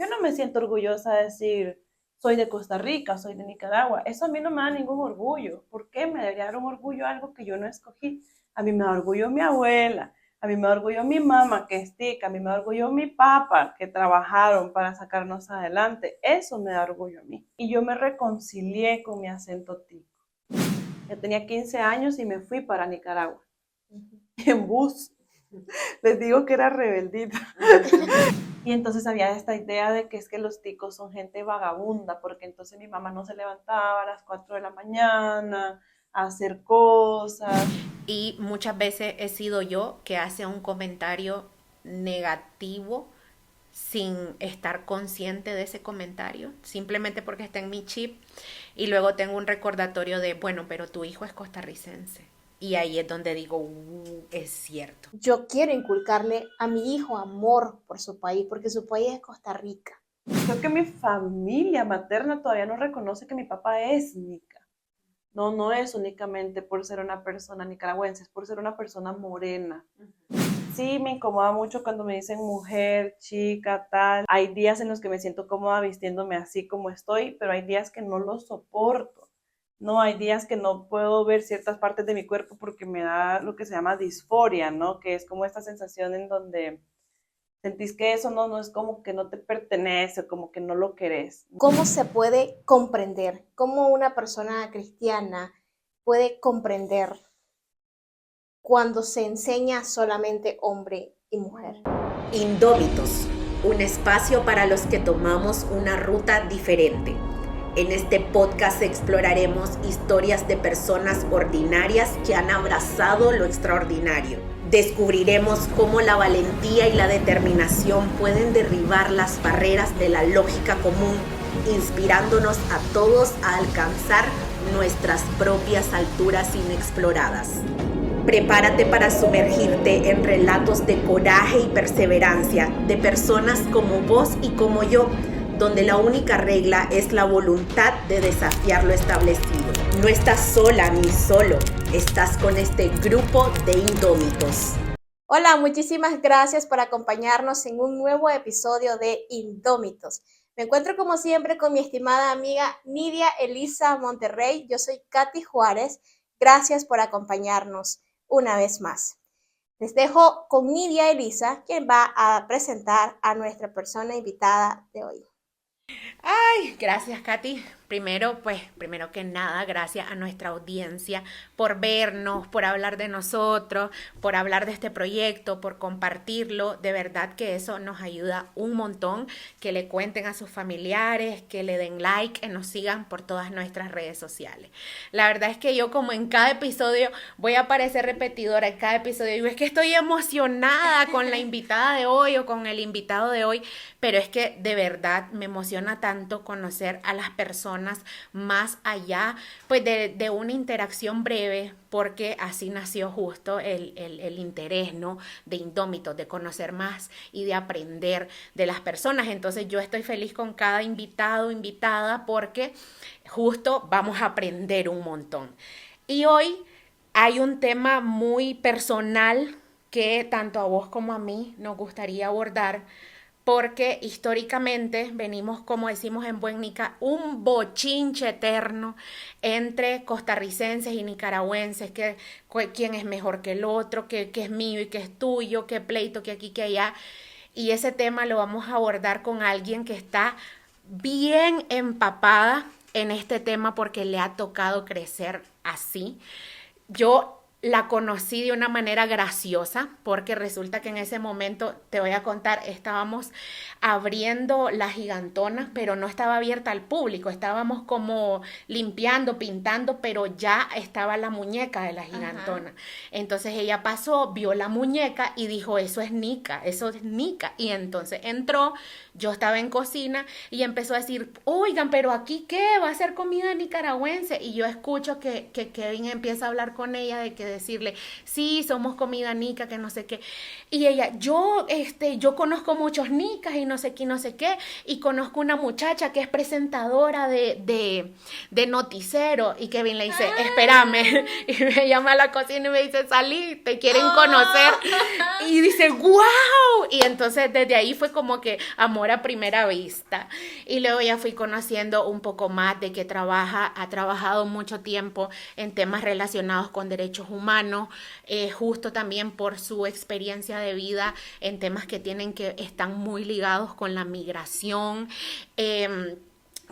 Yo no me siento orgullosa de decir, soy de Costa Rica, soy de Nicaragua. Eso a mí no me da ningún orgullo. ¿Por qué me debería dar un orgullo algo que yo no escogí? A mí me da orgullo mi abuela, a mí me da orgullo mi mamá, que es tica, a mí me da orgullo mi papá, que trabajaron para sacarnos adelante. Eso me da orgullo a mí. Y yo me reconcilié con mi acento tico. Yo tenía 15 años y me fui para Nicaragua. En bus. Les digo que era rebeldita. Y entonces había esta idea de que es que los ticos son gente vagabunda, porque entonces mi mamá no se levantaba a las 4 de la mañana a hacer cosas. Y muchas veces he sido yo que hace un comentario negativo sin estar consciente de ese comentario, simplemente porque está en mi chip, y luego tengo un recordatorio de, bueno, pero tu hijo es costarricense. Y ahí es donde digo, es cierto. Yo quiero inculcarle a mi hijo amor por su país, porque su país es Costa Rica. Creo que mi familia materna todavía no reconoce que mi papá es nica. No, no es únicamente por ser una persona nicaragüense, es por ser una persona morena. Sí, me incomoda mucho cuando me dicen mujer, chica, tal. Hay días en los que me siento cómoda vistiéndome así como estoy, pero hay días que no lo soporto. No, hay días que no puedo ver ciertas partes de mi cuerpo porque me da lo que se llama disforia, ¿no? Que es como esta sensación en donde sentís que eso no es como que no te pertenece, como que no lo querés. ¿Cómo se puede comprender? ¿Cómo una persona cristiana puede comprender cuando se enseña solamente hombre y mujer? Indómitos, un espacio para los que tomamos una ruta diferente. En este podcast exploraremos historias de personas ordinarias que han abrazado lo extraordinario. Descubriremos cómo la valentía y la determinación pueden derribar las barreras de la lógica común, inspirándonos a todos a alcanzar nuestras propias alturas inexploradas. Prepárate para sumergirte en relatos de coraje y perseverancia de personas como vos y como yo, donde la única regla es la voluntad de desafiar lo establecido. No estás sola ni solo, estás con este grupo de indómitos. Hola, muchísimas gracias por acompañarnos en un nuevo episodio de Indómitos. Me encuentro como siempre con mi estimada amiga Nidia Elisa Monterrey. Yo soy Katy Juárez. Gracias por acompañarnos una vez más. Les dejo con Nidia Elisa, quien va a presentar a nuestra persona invitada de hoy. Ay, gracias, Katy. Primero que nada, gracias a nuestra audiencia por vernos, por hablar de nosotros, por hablar de este proyecto, por compartirlo. De verdad que eso nos ayuda un montón. Que le cuenten a sus familiares, que le den like, que nos sigan por todas nuestras redes sociales. La verdad es que yo, como en cada episodio voy a aparecer repetidora en cada episodio, digo, es que estoy emocionada con la invitada de hoy o con el invitado de hoy, pero es que de verdad me emociona tanto conocer a las personas más allá pues de una interacción breve, porque así nació justo el interés, ¿no?, de Indómitos, de conocer más y de aprender de las personas. Entonces yo estoy feliz con cada invitado, invitada, porque justo vamos a aprender un montón. Y hoy hay un tema muy personal que tanto a vos como a mí nos gustaría abordar, porque históricamente venimos, como decimos en buen nica, un bochinche eterno entre costarricenses y nicaragüenses, que quién es mejor que el otro, que es mío y que es tuyo, que pleito, que aquí, que allá. Y ese tema lo vamos a abordar con alguien que está bien empapada en este tema porque le ha tocado crecer así. Yo la conocí de una manera graciosa, porque resulta que en ese momento, te voy a contar, estábamos abriendo la gigantona, pero no estaba abierta al público, estábamos como limpiando, pintando, pero ya estaba la muñeca de la gigantona. Ajá. Entonces ella pasó, vio la muñeca y dijo, eso es Nica, eso es Nica. Y entonces entró, yo estaba en cocina y empezó a decir, oigan, pero aquí ¿qué? Va a ser comida nicaragüense. Y yo escucho que Kevin empieza a hablar con ella de que decirle, sí, somos comida nica, que no sé qué. Y ella, yo conozco muchos nicas y no sé qué, no sé qué, y conozco una muchacha que es presentadora de noticiero. Y Kevin le dice, espérame, y me llama a la cocina y me dice, salí, te quieren conocer. Y dice, wow. Y entonces desde ahí fue como que amor a primera vista. Y luego ya fui conociendo un poco más de que ha trabajado mucho tiempo en temas relacionados con derechos humanos, justo también por su experiencia de vida en temas que están muy ligados con la migración,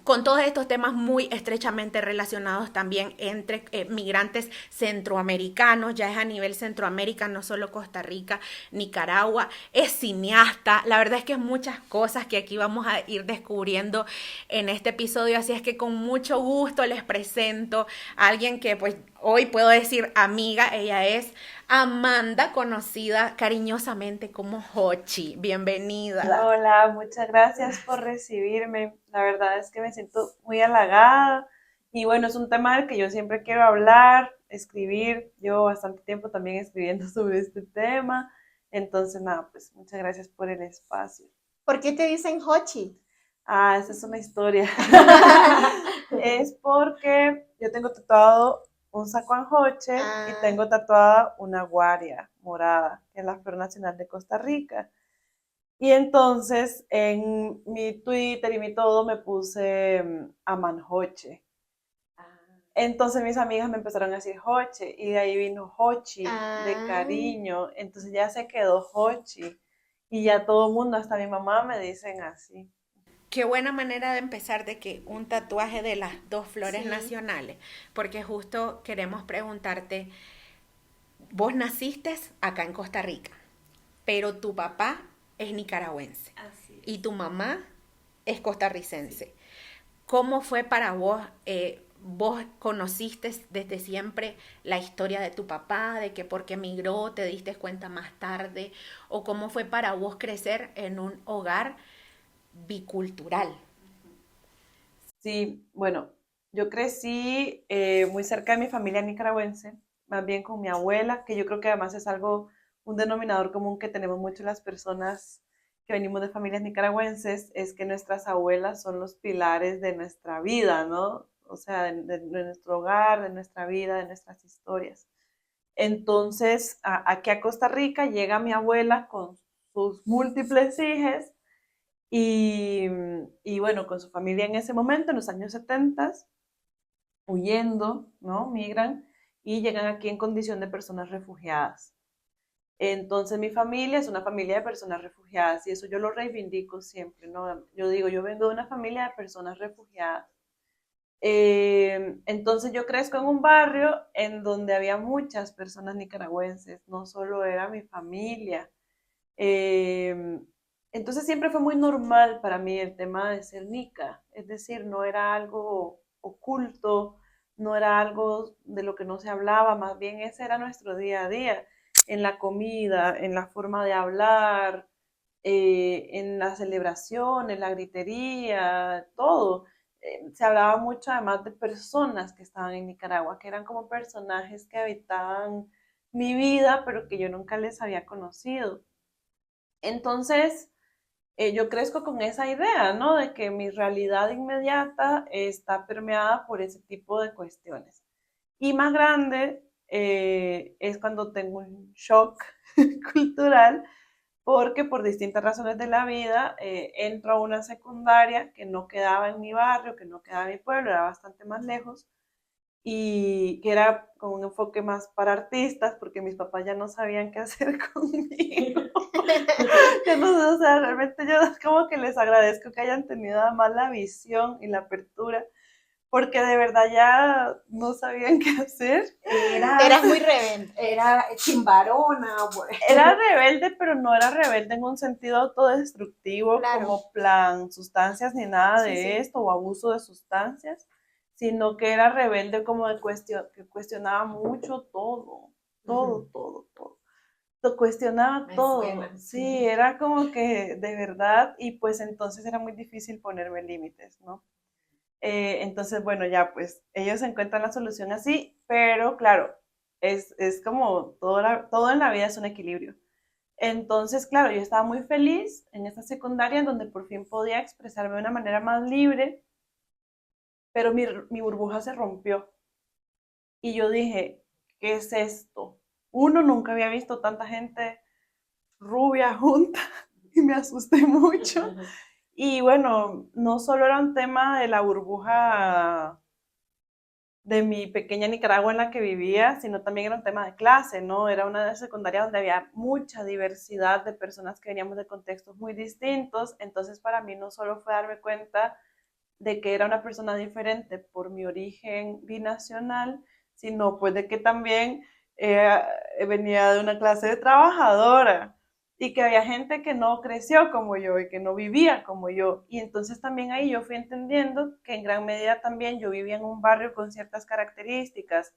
con todos estos temas muy estrechamente relacionados también entre migrantes centroamericanos, ya es a nivel Centroamérica, no solo Costa Rica, Nicaragua, es cineasta, la verdad es que es muchas cosas que aquí vamos a ir descubriendo en este episodio, así es que con mucho gusto les presento a alguien que pues hoy puedo decir amiga, ella es Amanda, conocida cariñosamente como Hochi. Bienvenida. Hola, muchas gracias por recibirme. La verdad es que me siento muy halagada y bueno, es un tema del que yo siempre quiero hablar, escribir. Llevo bastante tiempo también escribiendo sobre este tema. Entonces, nada, pues muchas gracias por el espacio. ¿Por qué te dicen Hochi? Ah, esa es una historia. Es porque yo tengo tatuado un sacuanjoche y tengo tatuada una guaria morada, que es la flor nacional de Costa Rica. Y entonces en mi Twitter y mi todo me puse Amanjoche. Entonces mis amigas me empezaron a decir Joche y de ahí vino Hochi, de cariño. Entonces ya se quedó Hochi y ya todo el mundo, hasta mi mamá me dicen así. Qué buena manera de empezar de que un tatuaje de las dos flores nacionales, porque justo queremos preguntarte, vos naciste acá en Costa Rica, pero tu papá es nicaragüense y tu mamá es costarricense. ¿Cómo fue para vos? ¿Vos conociste desde siempre la historia de tu papá, de que por qué emigró, te diste cuenta más tarde? ¿O cómo fue para vos crecer en un hogar bicultural? Sí, bueno, yo crecí muy cerca de mi familia nicaragüense, más bien con mi abuela, que yo creo que además es algo, un denominador común que tenemos mucho las personas que venimos de familias nicaragüenses, es que nuestras abuelas son los pilares de nuestra vida, ¿no? O sea, de nuestro hogar, de nuestra vida, de nuestras historias. Entonces, aquí a Costa Rica llega mi abuela con sus múltiples hijas y, y bueno, con su familia en ese momento, en los años 70, huyendo, ¿no? Migran y llegan aquí en condición de personas refugiadas. Entonces mi familia es una familia de personas refugiadas y eso yo lo reivindico siempre, ¿no? Yo digo, yo vengo de una familia de personas refugiadas. Entonces yo crezco en un barrio en donde había muchas personas nicaragüenses, no solo era mi familia. Eh, entonces siempre fue muy normal para mí el tema de ser nica, es decir, no era algo oculto, no era algo de lo que no se hablaba, más bien ese era nuestro día a día, en la comida, en la forma de hablar, en la celebración, en la gritería, todo. Se hablaba mucho además de personas que estaban en Nicaragua, que eran como personajes que habitaban mi vida, pero que yo nunca les había conocido. Entonces, yo crezco con esa idea, ¿no? De que mi realidad inmediata está permeada por ese tipo de cuestiones. Y más grande es cuando tengo un shock cultural, porque por distintas razones de la vida entro a una secundaria que no quedaba en mi barrio, que no quedaba en mi pueblo, era bastante más lejos, y que era con un enfoque más para artistas, porque mis papás ya no sabían qué hacer conmigo. Yo no sé, o sea, realmente yo como que les agradezco que hayan tenido además la visión y la apertura, porque de verdad ya no sabían qué hacer. Eras muy rebelde. Era chimbarona. Era rebelde, pero no era rebelde en un sentido autodestructivo, Claro. como plan sustancias ni nada Sí, de sí. esto, o abuso de sustancias, sino que era rebelde como de que cuestionaba mucho todo, todo, todo, todo. Lo cuestionaba Me todo. suena. Sí, era como que de verdad, y pues entonces era muy difícil ponerme límites, ¿no? Entonces, bueno, ya pues ellos encuentran la solución así, pero claro, es como todo en la vida es un equilibrio. Entonces, claro, yo estaba muy feliz en esta secundaria en donde por fin podía expresarme de una manera más libre, pero mi burbuja se rompió. Y yo dije, ¿qué es esto? Uno, nunca había visto tanta gente rubia junta y me asusté mucho. Y bueno, no solo era un tema de la burbuja de mi pequeña Nicaragua en la que vivía, sino también era un tema de clase, ¿no? Era una secundaria donde había mucha diversidad de personas que veníamos de contextos muy distintos, entonces para mí no solo fue darme cuenta de que era una persona diferente por mi origen binacional, sino pues de que también eh, venía de una clase de trabajadora y que había gente que no creció como yo y que no vivía como yo. Y entonces también ahí yo fui entendiendo que en gran medida también yo vivía en un barrio con ciertas características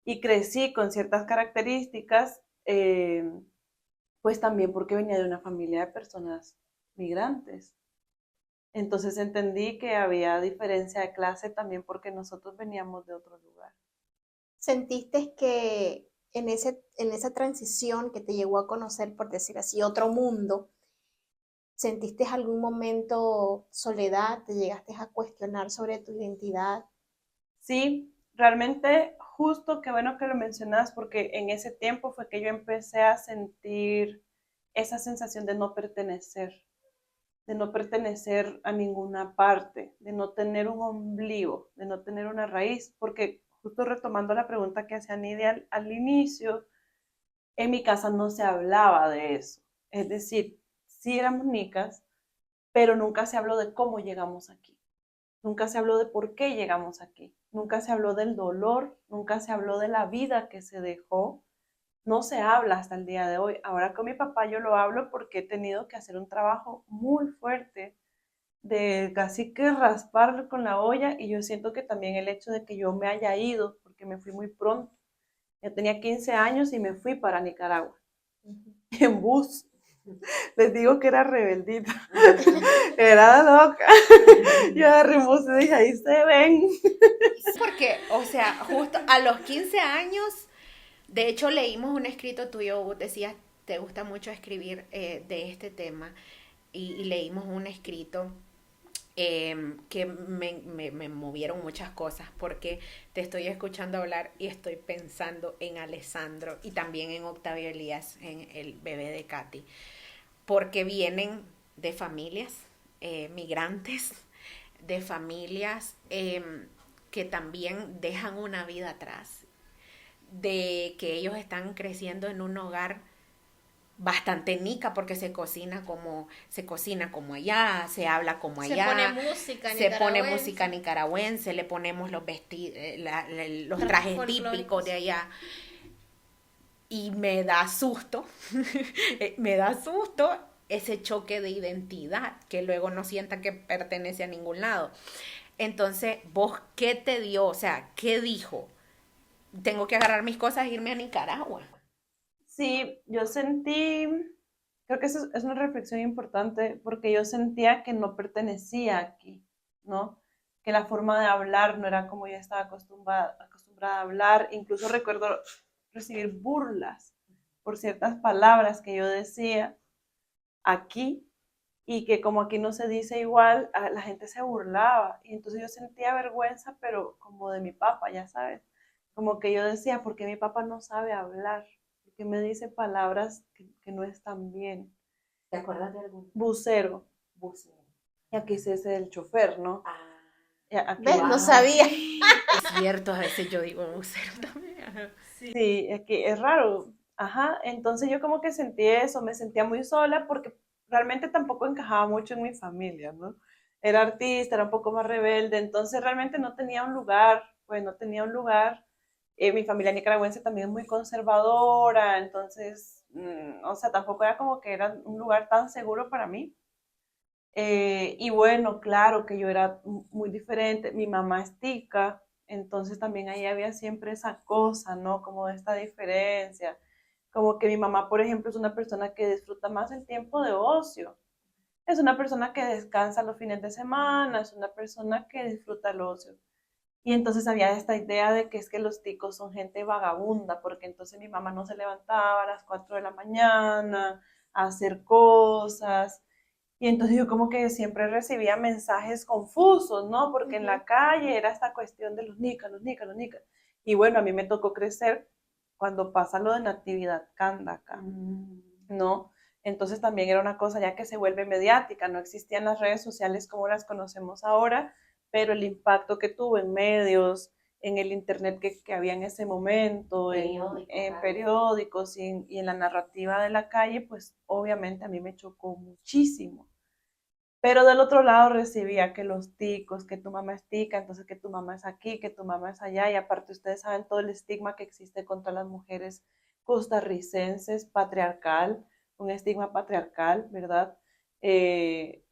y crecí con ciertas características, pues también porque venía de una familia de personas migrantes. Entonces entendí que había diferencia de clase también porque nosotros veníamos de otro lugar. ¿Sentiste que en esa transición que te llevó a conocer, por decir así, otro mundo, sentiste algún momento soledad? ¿Te llegaste a cuestionar sobre tu identidad? Sí, realmente justo qué bueno que lo mencionas porque en ese tiempo fue que yo empecé a sentir esa sensación de no pertenecer a ninguna parte, de no tener un ombligo, de no tener una raíz, porque justo retomando la pregunta que hacía Nidia al inicio, en mi casa no se hablaba de eso. Es decir, sí éramos nicas, pero nunca se habló de cómo llegamos aquí. Nunca se habló de por qué llegamos aquí. Nunca se habló del dolor, nunca se habló de la vida que se dejó. No se habla hasta el día de hoy. Ahora con mi papá yo lo hablo porque he tenido que hacer un trabajo muy fuerte de casi que raspar con la olla y yo siento que también el hecho de que yo me haya ido, porque me fui muy pronto. Yo tenía 15 años y me fui para Nicaragua en bus. Les digo que era rebeldita, era loca. Yo agarré un bus y dije, ahí se ven. Porque, o sea, justo a los 15 años, de hecho leímos un escrito tuyo, vos decías, te gusta mucho escribir de este tema, y leímos un escrito que me movieron muchas cosas porque te estoy escuchando hablar y estoy pensando en Alessandro y también en Octavio Elías, en el bebé de Katy, porque vienen de familias migrantes, de familias que también dejan una vida atrás, de que ellos están creciendo en un hogar bastante nica porque se cocina como allá, se habla como allá, se pone música nicaragüense, le ponemos los los trajes típicos de allá y me da susto, me da susto ese choque de identidad, que luego no sienta que pertenece a ningún lado. Entonces, ¿vos qué te dio? O sea, ¿qué dijo? Tengo que agarrar mis cosas e irme a Nicaragua. Sí, yo sentí, creo que eso es una reflexión importante porque yo sentía que no pertenecía aquí, ¿no? Que la forma de hablar no era como yo estaba acostumbrada a hablar. Incluso recuerdo recibir burlas por ciertas palabras que yo decía aquí y que como aquí no se dice igual, la gente se burlaba. Y entonces yo sentía vergüenza, pero como de mi papá, ya sabes. Como que yo decía, ¿por qué mi papá no sabe hablar? ¿Por qué me dice palabras que no están bien? ¿Te acuerdas de algún Bucero. buceo? Y aquí se dice el chofer, ¿no? Ah, Y aquí, ¿Ves? No wow. sabía. Es cierto, a veces yo digo vocero también. sí, aquí es raro. Ajá, entonces yo como que sentí eso, me sentía muy sola porque realmente tampoco encajaba mucho en mi familia, ¿no? Era artista, era un poco más rebelde, entonces realmente no tenía un lugar, pues no tenía un lugar. Mi familia nicaragüense también es muy conservadora, entonces, o sea, tampoco era como que era un lugar tan seguro para mí. Y bueno, claro que yo era muy diferente, mi mamá es tica, entonces también ahí había siempre esa cosa, ¿no? Como esta diferencia, como que mi mamá, por ejemplo, es una persona que disfruta más el tiempo de ocio, es una persona que descansa los fines de semana, es una persona que disfruta el ocio. Y entonces había esta idea de que es que los ticos son gente vagabunda, porque entonces mi mamá no se levantaba a las 4 de la mañana a hacer cosas. Y entonces yo como que siempre recibía mensajes confusos, ¿no? Porque en la calle era esta cuestión de los nicas, los nicas, los nicas. Y bueno, a mí me tocó crecer cuando pasa lo de Natividad Cándaca, ¿no? Entonces también era una cosa ya que se vuelve mediática, no existían las redes sociales como las conocemos ahora, pero el impacto que tuvo en medios, en el internet que había en ese momento, en periódicos y en la narrativa de la calle, pues obviamente a mí me chocó muchísimo. Pero del otro lado recibía que los ticos, que tu mamá es tica, entonces que tu mamá es aquí, que tu mamá es allá, y aparte ustedes saben todo el estigma que existe contra las mujeres costarricenses, patriarcal, un estigma patriarcal, ¿verdad? Que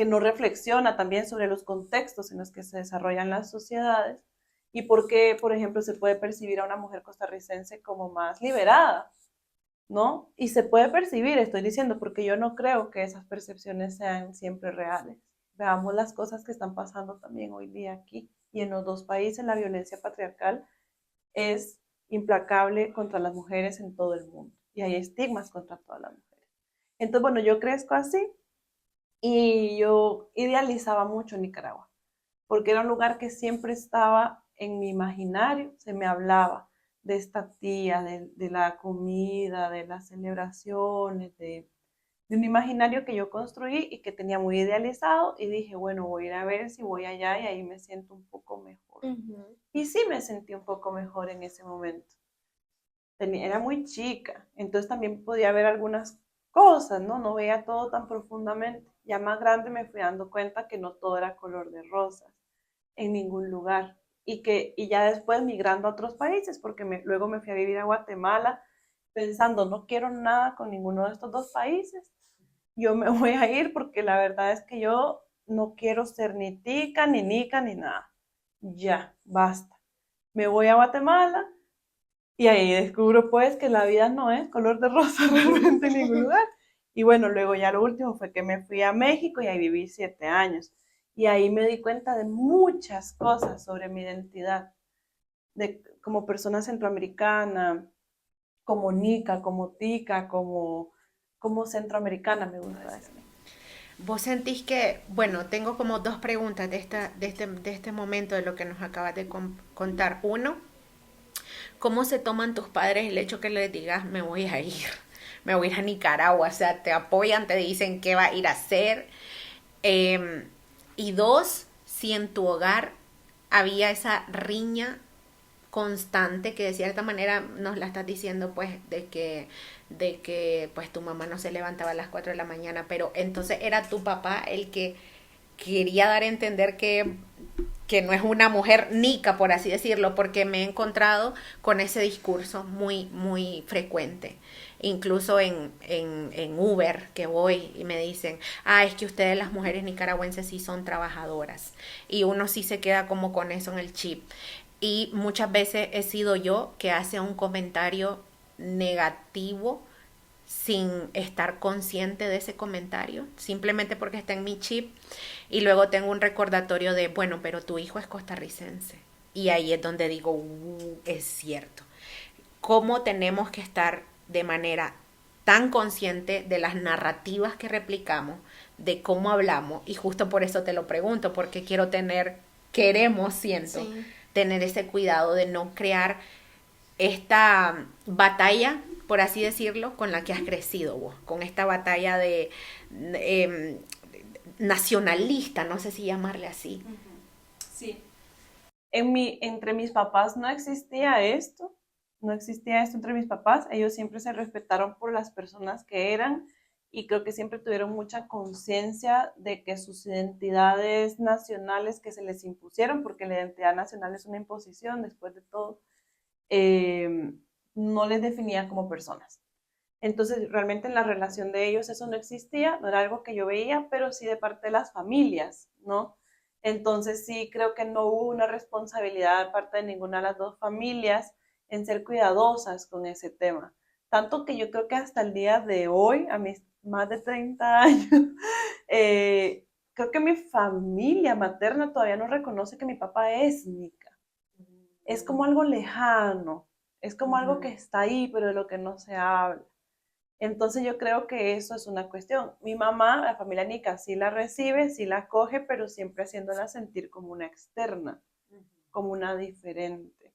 no reflexiona también sobre los contextos en los que se desarrollan las sociedades y por qué, por ejemplo, se puede percibir a una mujer costarricense como más liberada, ¿no? Y se puede percibir, estoy diciendo, porque yo no creo que esas percepciones sean siempre reales. Veamos las cosas que están pasando también hoy día aquí y en los dos países. La violencia patriarcal es implacable contra las mujeres en todo el mundo y hay estigmas contra todas las mujeres. Entonces, bueno, yo crezco así y yo idealizaba mucho Nicaragua porque era un lugar que siempre estaba en mi imaginario, se me hablaba de esta tía, de la comida, de las celebraciones, de un imaginario que yo construí y que tenía muy idealizado y dije, bueno, voy a ir a ver si voy allá y ahí me siento un poco mejor. Y sí me sentí un poco mejor en ese momento. Era muy chica, entonces también podía ver algunas cosas, ¿no? No veía todo tan profundamente. Ya más grande me fui dando cuenta que no todo era color de rosas en ningún lugar. Y ya después migrando a otros países, porque luego me fui a vivir a Guatemala pensando, no quiero nada con ninguno de estos dos países. Yo me voy a ir porque la verdad es que yo no quiero ser ni tica, ni nica, ni nada. Ya, basta. Me voy a Guatemala y ahí descubro pues que la vida no es color de rosa realmente en ningún lugar. Y bueno, luego ya lo último fue que me fui a México y ahí viví 7 años. Y ahí me di cuenta de muchas cosas sobre mi identidad, como persona centroamericana, como nica, como tica, como centroamericana, me gusta decir. Vos sentís que, bueno, tengo como dos preguntas de este momento de lo que nos acabas de contar. Uno, ¿cómo se toman tus padres el hecho que les digas me voy a ir? Me voy a ir a Nicaragua, o sea, te apoyan, te dicen qué va a ir a hacer. Y dos, si en tu hogar había esa riña constante que de cierta manera nos la estás diciendo pues de que pues tu mamá no se levantaba a las 4 de la mañana, pero entonces era tu papá el que quería dar a entender que no es una mujer nica, por así decirlo, porque me he encontrado con ese discurso muy, muy frecuente. Incluso en Uber que voy y me dicen, es que ustedes las mujeres nicaragüenses sí son trabajadoras. Y uno sí se queda como con eso en el chip. Y muchas veces he sido yo que hace un comentario negativo sin estar consciente de ese comentario, simplemente porque está en mi chip, y luego tengo un recordatorio de, bueno, pero tu hijo es costarricense. Y ahí es donde digo, es cierto. ¿Cómo tenemos que estar de manera tan consciente de las narrativas que replicamos, de cómo hablamos? Y justo por eso te lo pregunto, porque siento, sí, tener ese cuidado de no crear esta batalla, por así decirlo, con la que has crecido vos, con esta batalla de nacionalista, no sé si llamarle así. Sí. Entre mis papás no existía esto, entre mis papás, ellos siempre se respetaron por las personas que eran y creo que siempre tuvieron mucha conciencia de que sus identidades nacionales que se les impusieron, porque la identidad nacional es una imposición después de todo, no les definía como personas. Entonces, realmente en la relación de ellos eso no existía, no era algo que yo veía, pero sí de parte de las familias, ¿no? Entonces, sí creo que no hubo una responsabilidad de parte de ninguna de las dos familias en ser cuidadosas con ese tema. Tanto que yo creo que hasta el día de hoy, a mis más de 30 años, creo que mi familia materna todavía no reconoce que mi papá es nica. es como algo lejano, es como algo que está ahí, pero de lo que no se habla. Entonces yo creo que eso es una cuestión. Mi mamá, la familia Nica, sí la recibe, sí la acoge, pero siempre haciéndola sentir como una externa, como una diferente.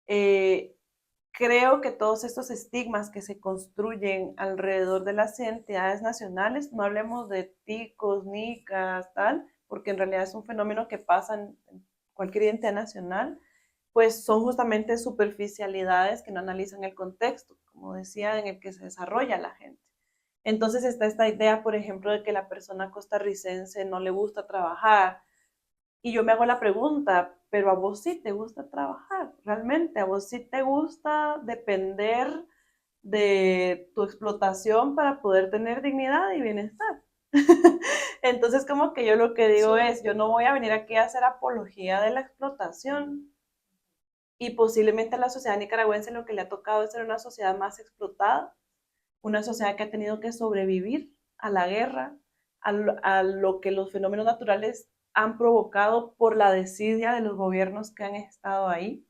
Eh, Creo que todos estos estigmas que se construyen alrededor de las entidades nacionales, no hablemos de ticos, nicas, tal, porque en realidad es un fenómeno que pasa en cualquier entidad nacional, pues son justamente superficialidades que no analizan el contexto, como decía, en el que se desarrolla la gente. Entonces está esta idea, por ejemplo, de que la persona costarricense no le gusta trabajar, y yo me hago la pregunta, pero a vos sí te gusta trabajar, realmente, a vos sí te gusta depender de tu explotación para poder tener dignidad y bienestar. Entonces, como que yo lo que digo es, yo no voy a venir aquí a hacer apología de la explotación. Y posiblemente a la sociedad nicaragüense lo que le ha tocado es ser una sociedad más explotada, una sociedad que ha tenido que sobrevivir a la guerra, a lo que los fenómenos naturales han provocado por la desidia de los gobiernos que han estado ahí,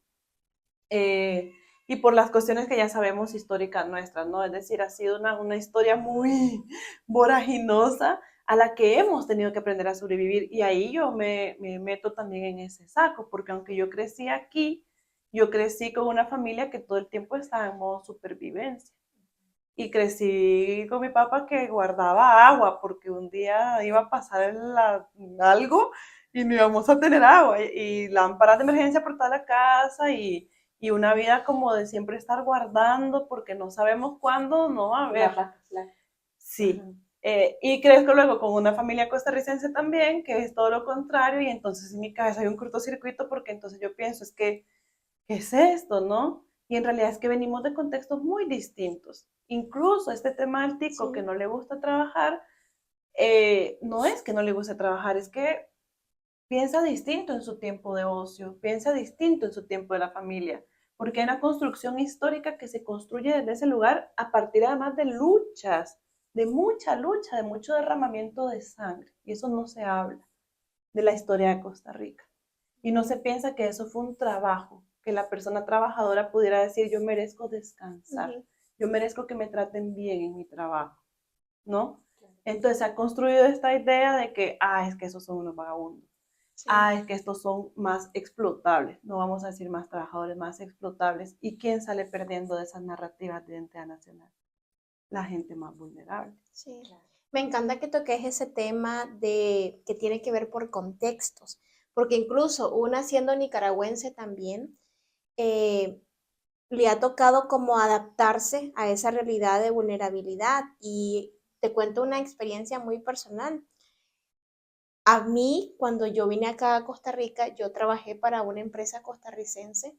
y por las cuestiones que ya sabemos históricas nuestras, ¿no? Es decir, ha sido una historia muy voraginosa a la que hemos tenido que aprender a sobrevivir, y ahí yo me meto también en ese saco, porque aunque yo crecí aquí, yo crecí con una familia que todo el tiempo estaba en modo supervivencia. Y crecí con mi papá que guardaba agua porque un día iba a pasar algo y no íbamos a tener agua. Y lámparas de emergencia por toda la casa y una vida como de siempre estar guardando porque no sabemos cuándo no va a haber. Sí. Y crezco luego con una familia costarricense también, que es todo lo contrario, y entonces en mi cabeza hay un cortocircuito porque entonces yo pienso, es que ¿qué es esto, no? Y en realidad es que venimos de contextos muy distintos. Incluso este tema del tico que no le gusta trabajar, no es que no le guste trabajar, es que piensa distinto en su tiempo de ocio, piensa distinto en su tiempo de la familia, porque hay una construcción histórica que se construye desde ese lugar a partir además de luchas, de mucha lucha, de mucho derramamiento de sangre, y eso no se habla de la historia de Costa Rica. Y no se piensa que eso fue un trabajo, que la persona trabajadora pudiera decir, yo merezco descansar, yo merezco que me traten bien en mi trabajo, ¿no? Entonces se ha construido esta idea de que, es que esos son unos vagabundos, es que estos son más explotables, no vamos a decir más trabajadores, más explotables. ¿Y quién sale perdiendo de esas narrativas de identidad nacional? La gente más vulnerable. Sí. Me encanta que toques ese tema de que tiene que ver por contextos, porque incluso una siendo nicaragüense también, le ha tocado como adaptarse a esa realidad de vulnerabilidad. Y te cuento una experiencia muy personal. A mí, cuando yo vine acá a Costa Rica, yo trabajé para una empresa costarricense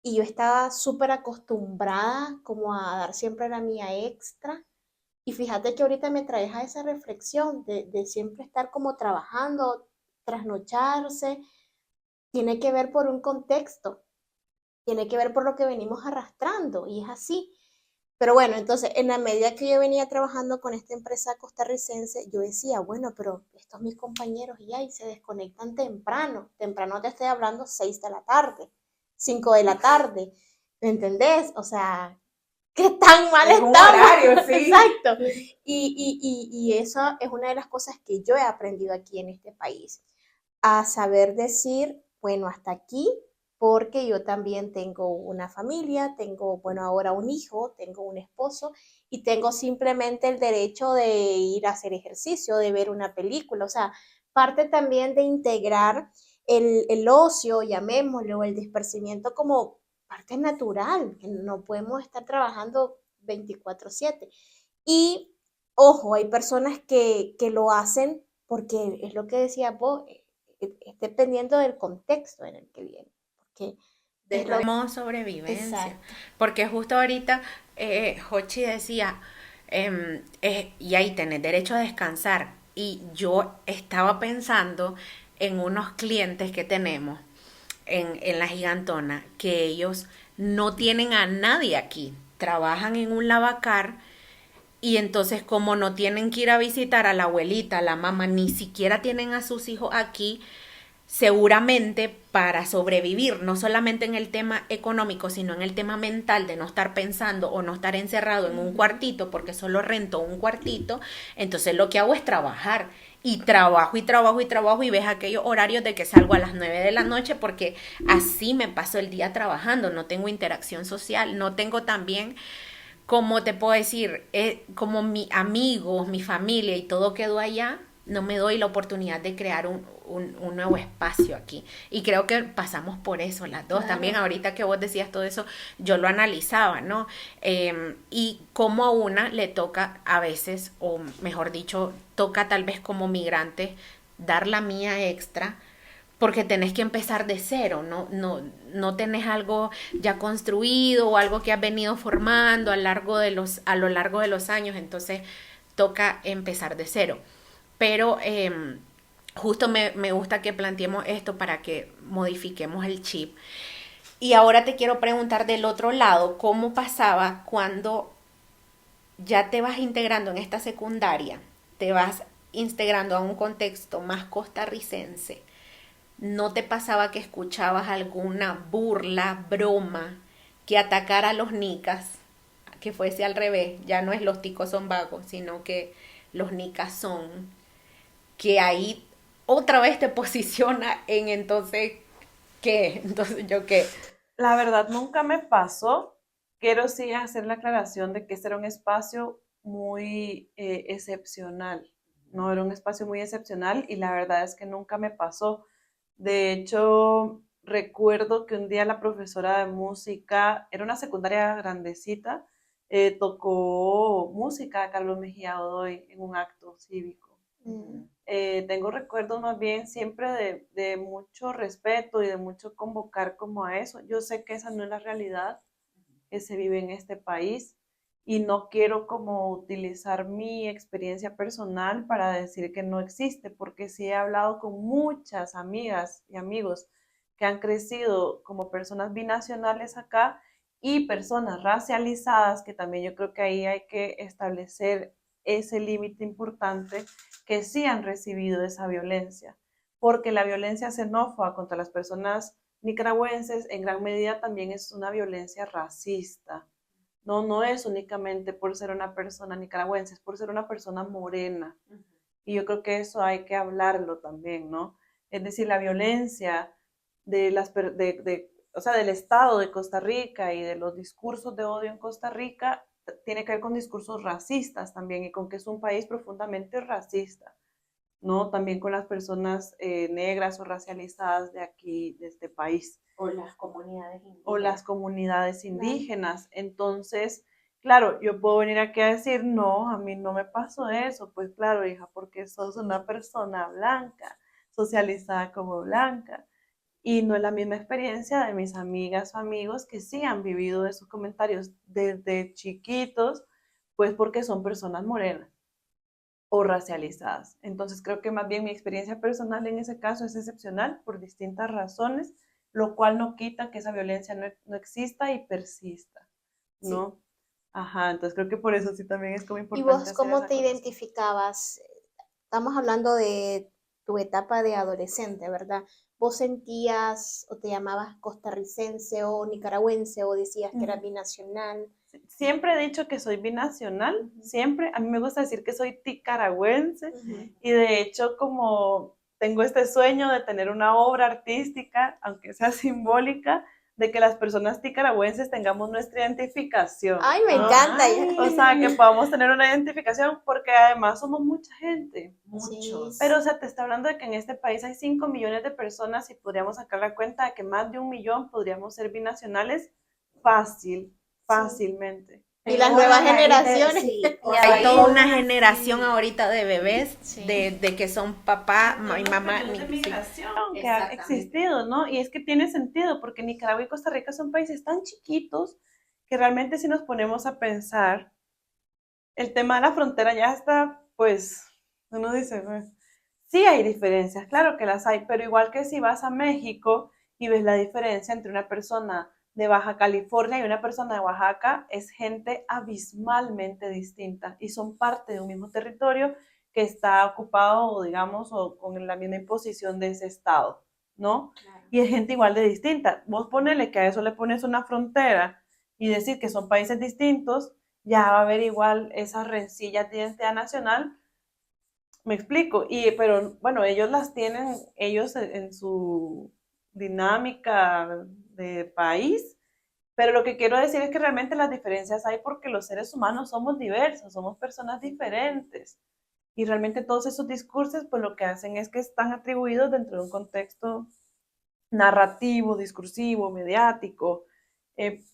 y yo estaba súper acostumbrada como a dar siempre la mía extra. Y fíjate que ahorita me traes a esa reflexión de siempre estar como trabajando, trasnocharse. Tiene que ver por un contexto, tiene que ver por lo que venimos arrastrando y es así. Pero bueno, entonces en la medida que yo venía trabajando con esta empresa costarricense, yo decía, bueno, pero estos mis compañeros y se desconectan temprano. Temprano te estoy hablando 6 de la tarde, 5 de la tarde. ¿Me entendés? O sea, qué tan mal Es un estamos. horario, sí. Exacto. Y eso es una de las cosas que yo he aprendido aquí en este país, a saber decir, bueno, hasta aquí, porque yo también tengo una familia, tengo, bueno, ahora un hijo, tengo un esposo y tengo simplemente el derecho de ir a hacer ejercicio, de ver una película. O sea, parte también de integrar el ocio, llamémoslo, o el dispersamiento como parte natural, que no podemos estar trabajando 24/7. Y ojo, hay personas que lo hacen porque es lo que decía vos, dependiendo del contexto en el que viene. Porque es lo... Modo sobrevivencia. Exacto. Porque justo ahorita Hochi decía, y ahí tenés derecho a descansar. Y yo estaba pensando en unos clientes que tenemos en la Gigantona, que ellos no tienen a nadie aquí. Trabajan en un lavacar y entonces como no tienen que ir a visitar a la abuelita, a la mamá, ni siquiera tienen a sus hijos aquí, seguramente para sobrevivir, no solamente en el tema económico, sino en el tema mental de no estar pensando o no estar encerrado en un cuartito porque solo rento un cuartito, entonces lo que hago es trabajar. Y trabajo y trabajo y trabajo y ves aquellos horarios de que salgo a las 9 de la noche porque así me paso el día trabajando, no tengo interacción social, no tengo también, como te puedo decir, como mi amigos, mi familia y todo quedó allá, no me doy la oportunidad de crear un nuevo espacio aquí. Y creo que pasamos por eso las dos. Claro. También ahorita que vos decías todo eso, yo lo analizaba, ¿no? Y cómo a una le toca a veces, o mejor dicho, toca tal vez como migrante, dar la mía extra, porque tenés que empezar de cero, no tenés algo ya construido o algo que has venido formando a lo largo de los años, entonces toca empezar de cero. Pero justo me gusta que planteemos esto para que modifiquemos el chip. Y ahora te quiero preguntar del otro lado, ¿cómo pasaba cuando ya te vas integrando en esta secundaria, te vas integrando a un contexto más costarricense? ¿No te pasaba que escuchabas alguna burla, broma, que atacara a los nicas, que fuese al revés? Ya no es los ticos son vagos, sino que los nicas son, que ahí otra vez te posiciona en entonces, ¿qué? Entonces, ¿yo qué? La verdad nunca me pasó. Quiero sí hacer la aclaración de que este era un espacio muy excepcional. No era un espacio muy excepcional y la verdad es que nunca me pasó. De hecho, recuerdo que un día la profesora de música, era una secundaria grandecita, tocó música a Carlos Mejía Godoy en un acto cívico. Mm. Tengo recuerdos más bien siempre de mucho respeto y de mucho convocar como a eso. Yo sé que esa no es la realidad que se vive en este país y no quiero como utilizar mi experiencia personal para decir que no existe, porque sí he hablado con muchas amigas y amigos que han crecido como personas binacionales acá y personas racializadas, que también yo creo que ahí hay que establecer ese límite importante, que sí han recibido esa violencia, porque la violencia xenófoba contra las personas nicaragüenses en gran medida también es una violencia racista. No, no es únicamente por ser una persona nicaragüense, es por ser una persona morena. Y yo creo que eso hay que hablarlo también, ¿no? Es decir, la violencia o sea, del Estado de Costa Rica y de los discursos de odio en Costa Rica tiene que ver con discursos racistas también y con que es un país profundamente racista, ¿no? También con las personas negras o racializadas de aquí, de este país. O las comunidades indígenas. O las comunidades indígenas. Entonces, claro, yo puedo venir aquí a decir, no, a mí no me pasó eso. Pues claro, hija, porque sos una persona blanca, socializada como blanca. Y no es la misma experiencia de mis amigas o amigos que sí han vivido esos comentarios desde chiquitos, pues porque son personas morenas o racializadas. Entonces creo que más bien mi experiencia personal en ese caso es excepcional por distintas razones, lo cual no quita que esa violencia no exista y persista, ¿no? Sí. Ajá, entonces creo que por eso sí también es como ¿Y importante vos hacer cómo esa te acotación. identificabas? Estamos hablando de tu etapa de adolescente, ¿verdad? ¿Vos sentías o te llamabas costarricense o nicaragüense o decías que eras binacional? Siempre he dicho que soy binacional, siempre. A mí me gusta decir que soy ticaragüense Ujú. y de hecho como tengo este sueño de tener una obra artística, aunque sea simbólica, de que las personas ticaragüenses tengamos nuestra identificación, Ay, me ¿no? encanta. O sea, que podamos tener una identificación porque además somos mucha gente. Muchos. Pero, o sea, te está hablando de que en este país hay 5 millones de personas y podríamos sacar la cuenta de que más de 1 millón podríamos ser binacionales fácil, fácilmente. Y las Peor nuevas a raíz de- generaciones. sí, Y por hay ahí toda una sí. generación ahorita de bebés, Sí. de que son papá y mamá. De Sí. migración que ha Exactamente. existido, ¿no? Y es que tiene sentido, porque Nicaragua y Costa Rica son países tan chiquitos que realmente si nos ponemos a pensar, el tema de la frontera ya está, pues, uno dice, sí hay diferencias, claro que las hay, pero igual que si vas a México y ves la diferencia entre una persona de Baja California y una persona de Oaxaca, es gente abismalmente distinta y son parte de un mismo territorio que está ocupado, digamos, o con la misma imposición de ese estado. ¿no? Claro. Y es gente igual de distinta. Vos ponele que a eso le pones una frontera y decir que son países distintos, ya va a haber igual esas rencillas de identidad nacional. Me explico, pero bueno, ellos las tienen, ellos en su dinámica de país, pero lo que quiero decir es que realmente las diferencias hay porque los seres humanos somos diversos, somos personas diferentes. Y realmente todos esos discursos, pues lo que hacen es que están atribuidos dentro de un contexto narrativo, discursivo, mediático. eh,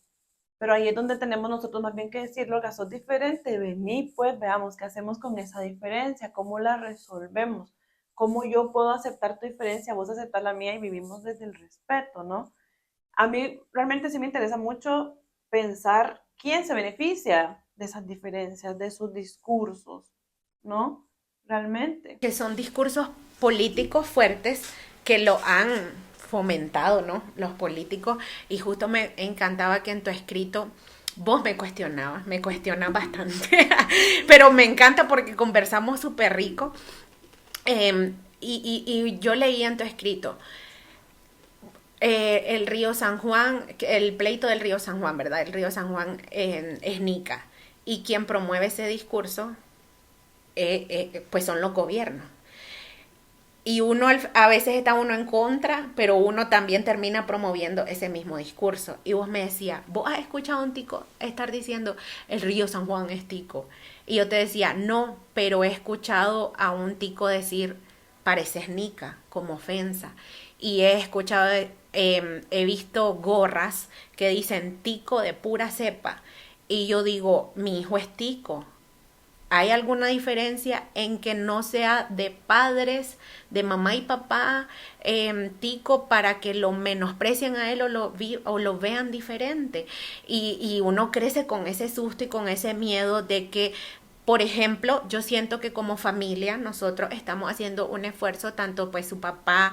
pero ahí es donde tenemos nosotros más bien que decirlo, que sos diferente, vení pues veamos qué hacemos con esa diferencia, cómo la resolvemos, cómo yo puedo aceptar tu diferencia, vos aceptar la mía y vivimos desde el respeto, ¿no? A mí realmente sí me interesa mucho pensar quién se beneficia de esas diferencias, de esos discursos, ¿no? Realmente. Que son discursos políticos fuertes que lo han fomentado, ¿no? Los políticos. Y justo me encantaba que en tu escrito vos me cuestionas bastante, pero me encanta porque conversamos súper rico. Y yo leí en tu escrito, el río San Juan, el pleito del río San Juan, ¿verdad? El río San Juan es Nica. Y quien promueve ese discurso, pues son los gobiernos. Y uno a veces está uno en contra, pero uno también termina promoviendo ese mismo discurso. Y vos me decías, ¿vos has escuchado a un tico estar diciendo el río San Juan es tico? Y yo te decía, no, pero he escuchado a un tico decir, pareces nica, como ofensa. Y he escuchado, he visto gorras que dicen tico de pura cepa. Y yo digo, mi hijo es tico. ¿Hay alguna diferencia en que no sea de padres, de mamá y papá, tico, para que lo menosprecien a él o lo vean diferente? Y uno crece con ese susto y con ese miedo de que, por ejemplo, yo siento que como familia nosotros estamos haciendo un esfuerzo, tanto pues su papá,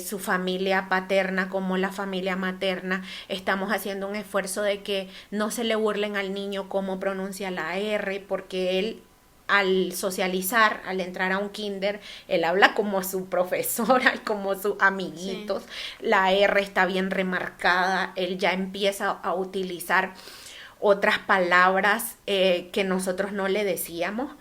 su familia paterna como la familia materna, estamos haciendo un esfuerzo de que no se le burlen al niño cómo pronuncia la R, porque él al socializar, al entrar a un kinder, él habla como su profesora y como sus amiguitos, sí. La R está bien remarcada, él ya empieza a utilizar otras palabras que nosotros no le decíamos,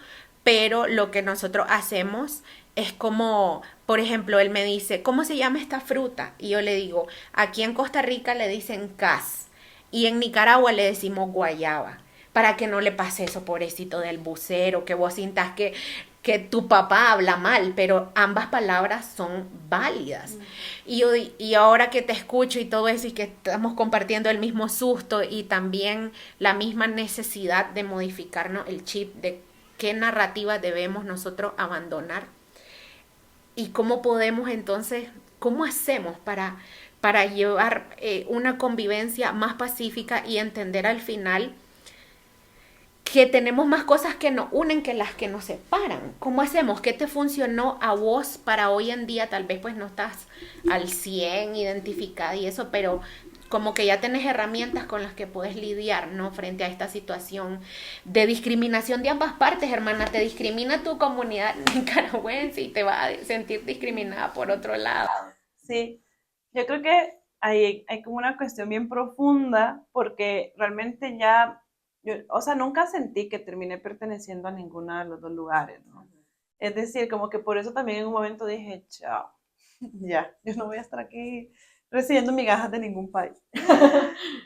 pero lo que nosotros hacemos es como, por ejemplo, él me dice, ¿cómo se llama esta fruta? Y yo le digo, aquí en Costa Rica le dicen cas y en Nicaragua le decimos guayaba, para que no le pase eso, pobrecito del bucero, que vos sintas que tu papá habla mal, pero ambas palabras son válidas. Y ahora que te escucho y todo eso y que estamos compartiendo el mismo susto y también la misma necesidad de modificarnos el chip de qué narrativa debemos nosotros abandonar y cómo podemos entonces, cómo hacemos para llevar una convivencia más pacífica y entender al final que tenemos más cosas que nos unen que las que nos separan. ¿Cómo hacemos? ¿Qué te funcionó a vos para hoy en día? Tal vez pues no estás al 100 identificada y eso, pero como que ya tenés herramientas con las que puedes lidiar, ¿no? Frente a esta situación de discriminación de ambas partes, hermana. Te discrimina tu comunidad nicaragüense y te vas a sentir discriminada por otro lado. Sí, yo creo que hay como una cuestión bien profunda porque realmente ya, o sea, nunca sentí que terminé perteneciendo a ninguno de los dos lugares, ¿no? Es decir, como que por eso también en un momento dije, chao, ya, yo no voy a estar aquí recibiendo migajas de ningún país.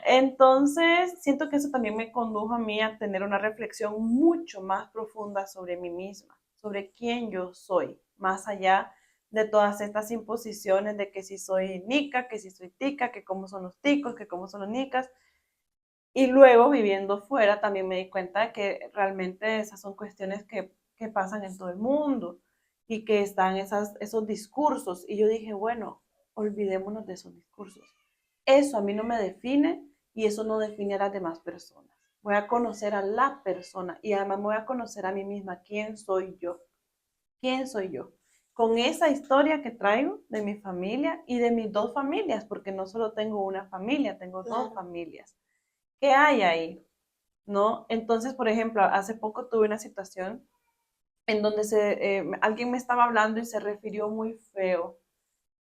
Entonces, siento que eso también me condujo a mí a tener una reflexión mucho más profunda sobre mí misma, sobre quién yo soy, más allá de todas estas imposiciones de que si soy nica, que si soy tica, que cómo son los ticos, que cómo son los nicas. Y luego, viviendo fuera, también me di cuenta de que realmente esas son cuestiones que pasan en todo el mundo y que están esos discursos. Y yo dije, bueno, olvidémonos de esos discursos. Eso a mí no me define y eso no define a las demás personas. Voy a conocer a la persona y además me voy a conocer a mí misma. ¿Quién soy yo? ¿Quién soy yo? Con esa historia que traigo de mi familia y de mis dos familias, porque no solo tengo una familia, tengo dos familias. ¿Qué hay ahí? ¿No? Entonces, por ejemplo, hace poco tuve una situación en donde alguien me estaba hablando y se refirió muy feo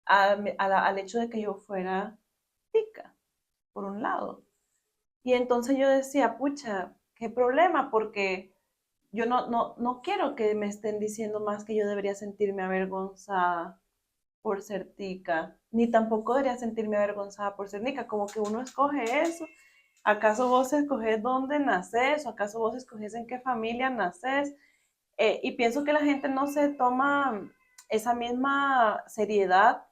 al hecho de que yo fuera tica, por un lado. Y entonces yo decía, pucha, qué problema, porque yo no quiero que me estén diciendo más que yo debería sentirme avergonzada por ser tica, ni tampoco debería sentirme avergonzada por ser nica, como que uno escoge eso. ¿Acaso vos escoges dónde naces? ¿O acaso vos escoges en qué familia naces? Y pienso que la gente no se toma esa misma seriedad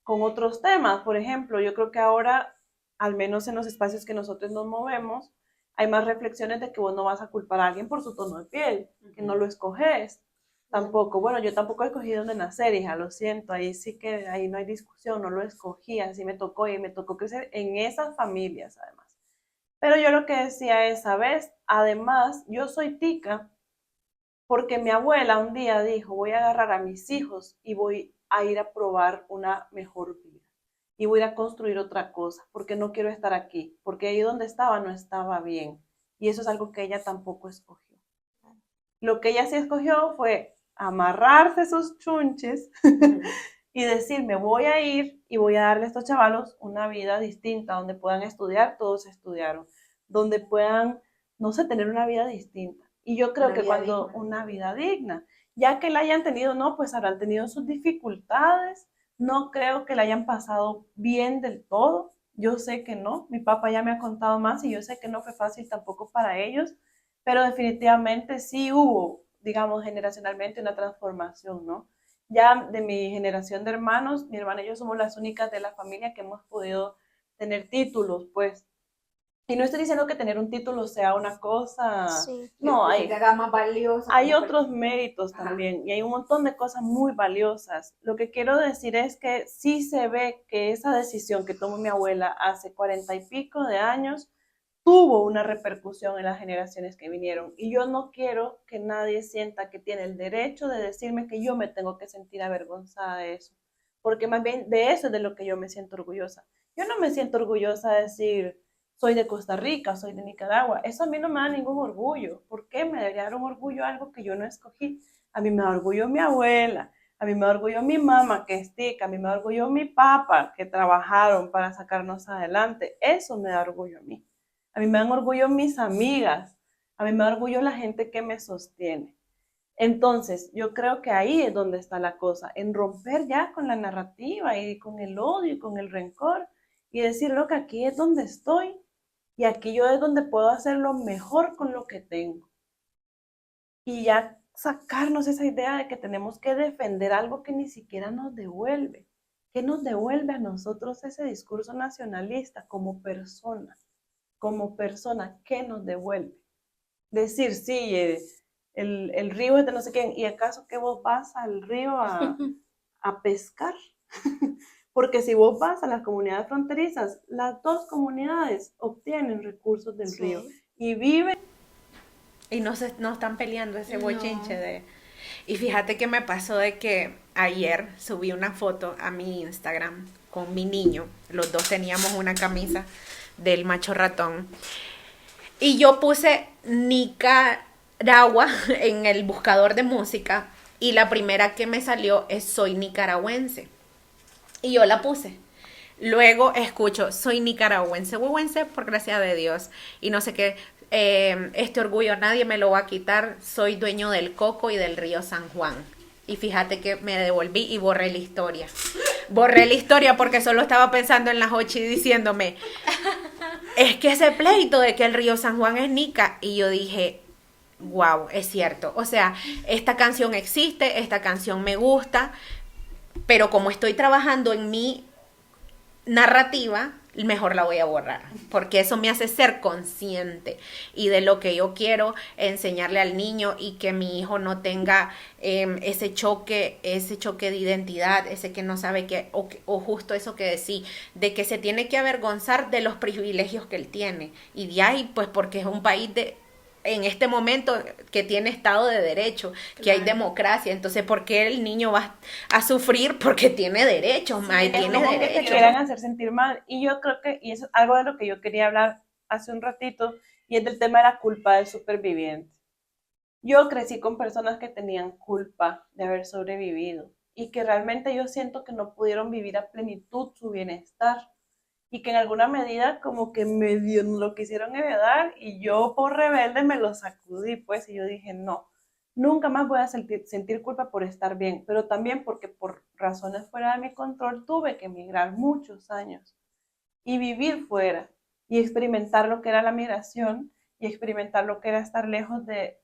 con otros temas. Por ejemplo, yo creo que ahora, al menos en los espacios que nosotros nos movemos, hay más reflexiones de que vos no vas a culpar a alguien por su tono de piel, que no lo escoges. Tampoco, bueno, yo tampoco he escogido dónde nacer, hija, lo siento, ahí sí que ahí no hay discusión, no lo escogí, así me tocó y me tocó crecer en esas familias además. Pero yo lo que decía es, ¿sabes? Además, yo soy tica porque mi abuela un día dijo, voy a agarrar a mis hijos y voy a ir a probar una mejor vida. Y voy a ir a construir otra cosa, porque no quiero estar aquí, porque ahí donde estaba no estaba bien. Y eso es algo que ella tampoco escogió. Lo que ella sí escogió fue amarrarse sus chunches y decir, me voy a ir y voy a darle a estos chavalos una vida distinta, donde puedan estudiar, todos estudiaron, donde puedan, no sé, tener una vida distinta. Y yo creo que cuando una vida digna, ya que la hayan tenido, no, pues habrán tenido sus dificultades, no creo que la hayan pasado bien del todo, yo sé que no, mi papá ya me ha contado más y yo sé que no fue fácil tampoco para ellos, pero definitivamente sí hubo, digamos, generacionalmente una transformación, ¿no? Ya de mi generación de hermanos, mi hermana y yo somos las únicas de la familia que hemos podido tener títulos, pues. Y no estoy diciendo que tener un título sea una cosa, Sí. no, que te haga más valiosa. hay otros méritos también y hay un montón de cosas muy valiosas. Lo que quiero decir es que sí se ve que esa decisión que tomó mi abuela hace 40 y pico de años tuvo una repercusión en las generaciones que vinieron. Y yo no quiero que nadie sienta que tiene el derecho de decirme que yo me tengo que sentir avergonzada de eso, porque más bien de eso es de lo que yo me siento orgullosa. Yo no me siento orgullosa de decir, soy de Costa Rica, soy de Nicaragua. Eso a mí no me da ningún orgullo. ¿Por qué me debería dar un orgullo algo que yo no escogí? A mí me da orgullo mi abuela, a mí me da orgullo mi mamá que es tica, a mí me da orgullo mi papá que trabajaron para sacarnos adelante. Eso me da orgullo a mí. A mí me dan orgullo mis amigas, a mí me da orgullo la gente que me sostiene. Entonces, yo creo que ahí es donde está la cosa, en romper ya con la narrativa y con el odio y con el rencor y decir, lo que aquí es donde estoy y aquí yo es donde puedo hacer lo mejor con lo que tengo. Y ya sacarnos esa idea de que tenemos que defender algo que ni siquiera nos devuelve. ¿Qué nos devuelve a nosotros ese discurso nacionalista como persona? Como persona, ¿qué nos devuelve? Decir, sí, el río es de no sé quién, ¿y acaso que vos vas al río a pescar? Porque si vos vas a las comunidades fronterizas, las dos comunidades obtienen recursos del río y viven. Y no están peleando ese No. bochinche de... Y fíjate que me pasó de que ayer subí una foto a mi Instagram con mi niño. Los dos teníamos una camisa del macho ratón. Y yo puse Nicaragua en el buscador de música. Y la primera que me salió es Soy nicaragüense. Y yo la puse. Luego escucho, soy nicaragüense, huehuense por gracia de Dios. Y no sé qué, este orgullo nadie me lo va a quitar. Soy dueño del Coco y del río San Juan. Y fíjate que me devolví y borré la historia. Borré la historia porque solo estaba pensando en las 8 y diciéndome, es que ese pleito de que el río San Juan es nica. Y yo dije, wow, es cierto. O sea, esta canción existe, esta canción me gusta, pero como estoy trabajando en mi narrativa, mejor la voy a borrar, porque eso me hace ser consciente y de lo que yo quiero enseñarle al niño y que mi hijo no tenga ese choque de identidad, ese que no sabe qué, o justo eso que decí, de que se tiene que avergonzar de los privilegios que él tiene, y de ahí, pues porque es un país en este momento que tiene Estado de Derecho, que hay democracia, entonces ¿por qué el niño va a sufrir? Porque tiene derechos, sí, May, tiene derechos. Que te quieran hacer sentir mal, y yo creo que, y eso es algo de lo que yo quería hablar hace un ratito, y es del tema de la culpa del superviviente. Yo crecí con personas que tenían culpa de haber sobrevivido, y que realmente yo siento que no pudieron vivir a plenitud su bienestar y que en alguna medida como que medio lo quisieron heredar y yo por rebelde me lo sacudí, pues, y yo dije, no, nunca más voy a sentir culpa por estar bien, pero también porque por razones fuera de mi control tuve que emigrar muchos años y vivir fuera y experimentar lo que era la migración y experimentar lo que era estar lejos de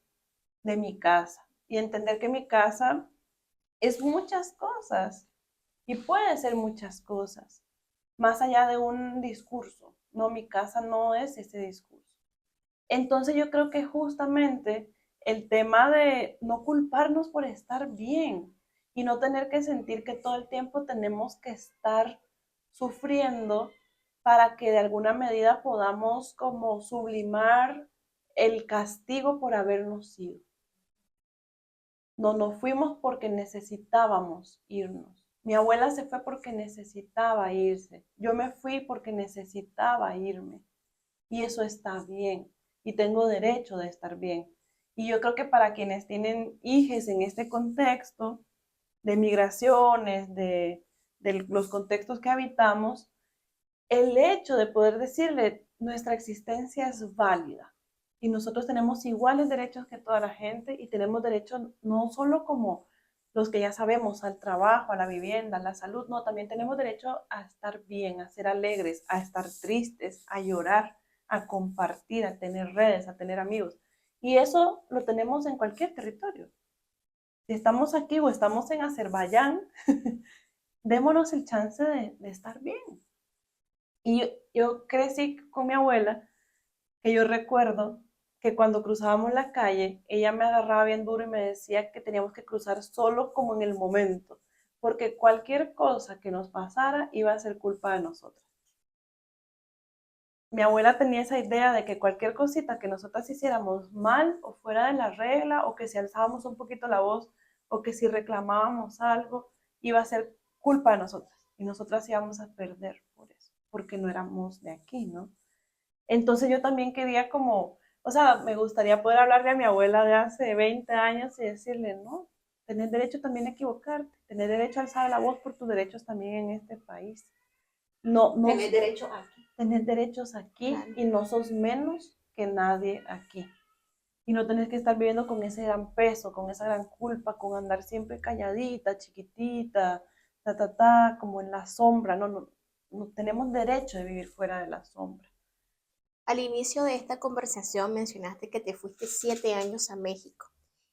mi casa y entender que mi casa es muchas cosas y puede ser muchas cosas, más allá de un discurso. No, mi casa no es ese discurso. Entonces yo creo que justamente el tema de no culparnos por estar bien y no tener que sentir que todo el tiempo tenemos que estar sufriendo para que de alguna medida podamos como sublimar el castigo por habernos ido. No nos fuimos porque necesitábamos irnos. Mi abuela se fue porque necesitaba irse. Yo me fui porque necesitaba irme. Y eso está bien. Y tengo derecho de estar bien. Y yo creo que para quienes tienen hijos en este contexto de migraciones, de los contextos que habitamos, el hecho de poder decirle nuestra existencia es válida y nosotros tenemos iguales derechos que toda la gente y tenemos derecho no solo como los que ya sabemos al trabajo, a la vivienda, a la salud, no, también tenemos derecho a estar bien, a ser alegres, a estar tristes, a llorar, a compartir, a tener redes, a tener amigos. Y eso lo tenemos en cualquier territorio. Si estamos aquí o estamos en Azerbaiyán, démonos el chance de estar bien. Y yo crecí con mi abuela, que yo recuerdo que cuando cruzábamos la calle, ella me agarraba bien duro y me decía que teníamos que cruzar solo como en el momento, porque cualquier cosa que nos pasara iba a ser culpa de nosotros. Mi abuela tenía esa idea de que cualquier cosita que nosotras hiciéramos mal o fuera de la regla, o que si alzábamos un poquito la voz, o que si reclamábamos algo, iba a ser culpa de nosotras. Y nosotras íbamos a perder por eso, porque no éramos de aquí, ¿no? Entonces yo también quería como, o sea, me gustaría poder hablarle a mi abuela de hace 20 años y decirle, no, tenés derecho también a equivocarte, tenés derecho a alzar la voz por tus derechos también en este país. No, no, Tenés derecho aquí. tenés derechos aquí Claro. y no sos menos que nadie aquí. Y no tenés que estar viviendo con ese gran peso, con esa gran culpa, con andar siempre calladita, chiquitita, como en la sombra. No, no, no tenemos derecho de vivir fuera de la sombra. Al inicio de esta conversación mencionaste que te fuiste 7 años a México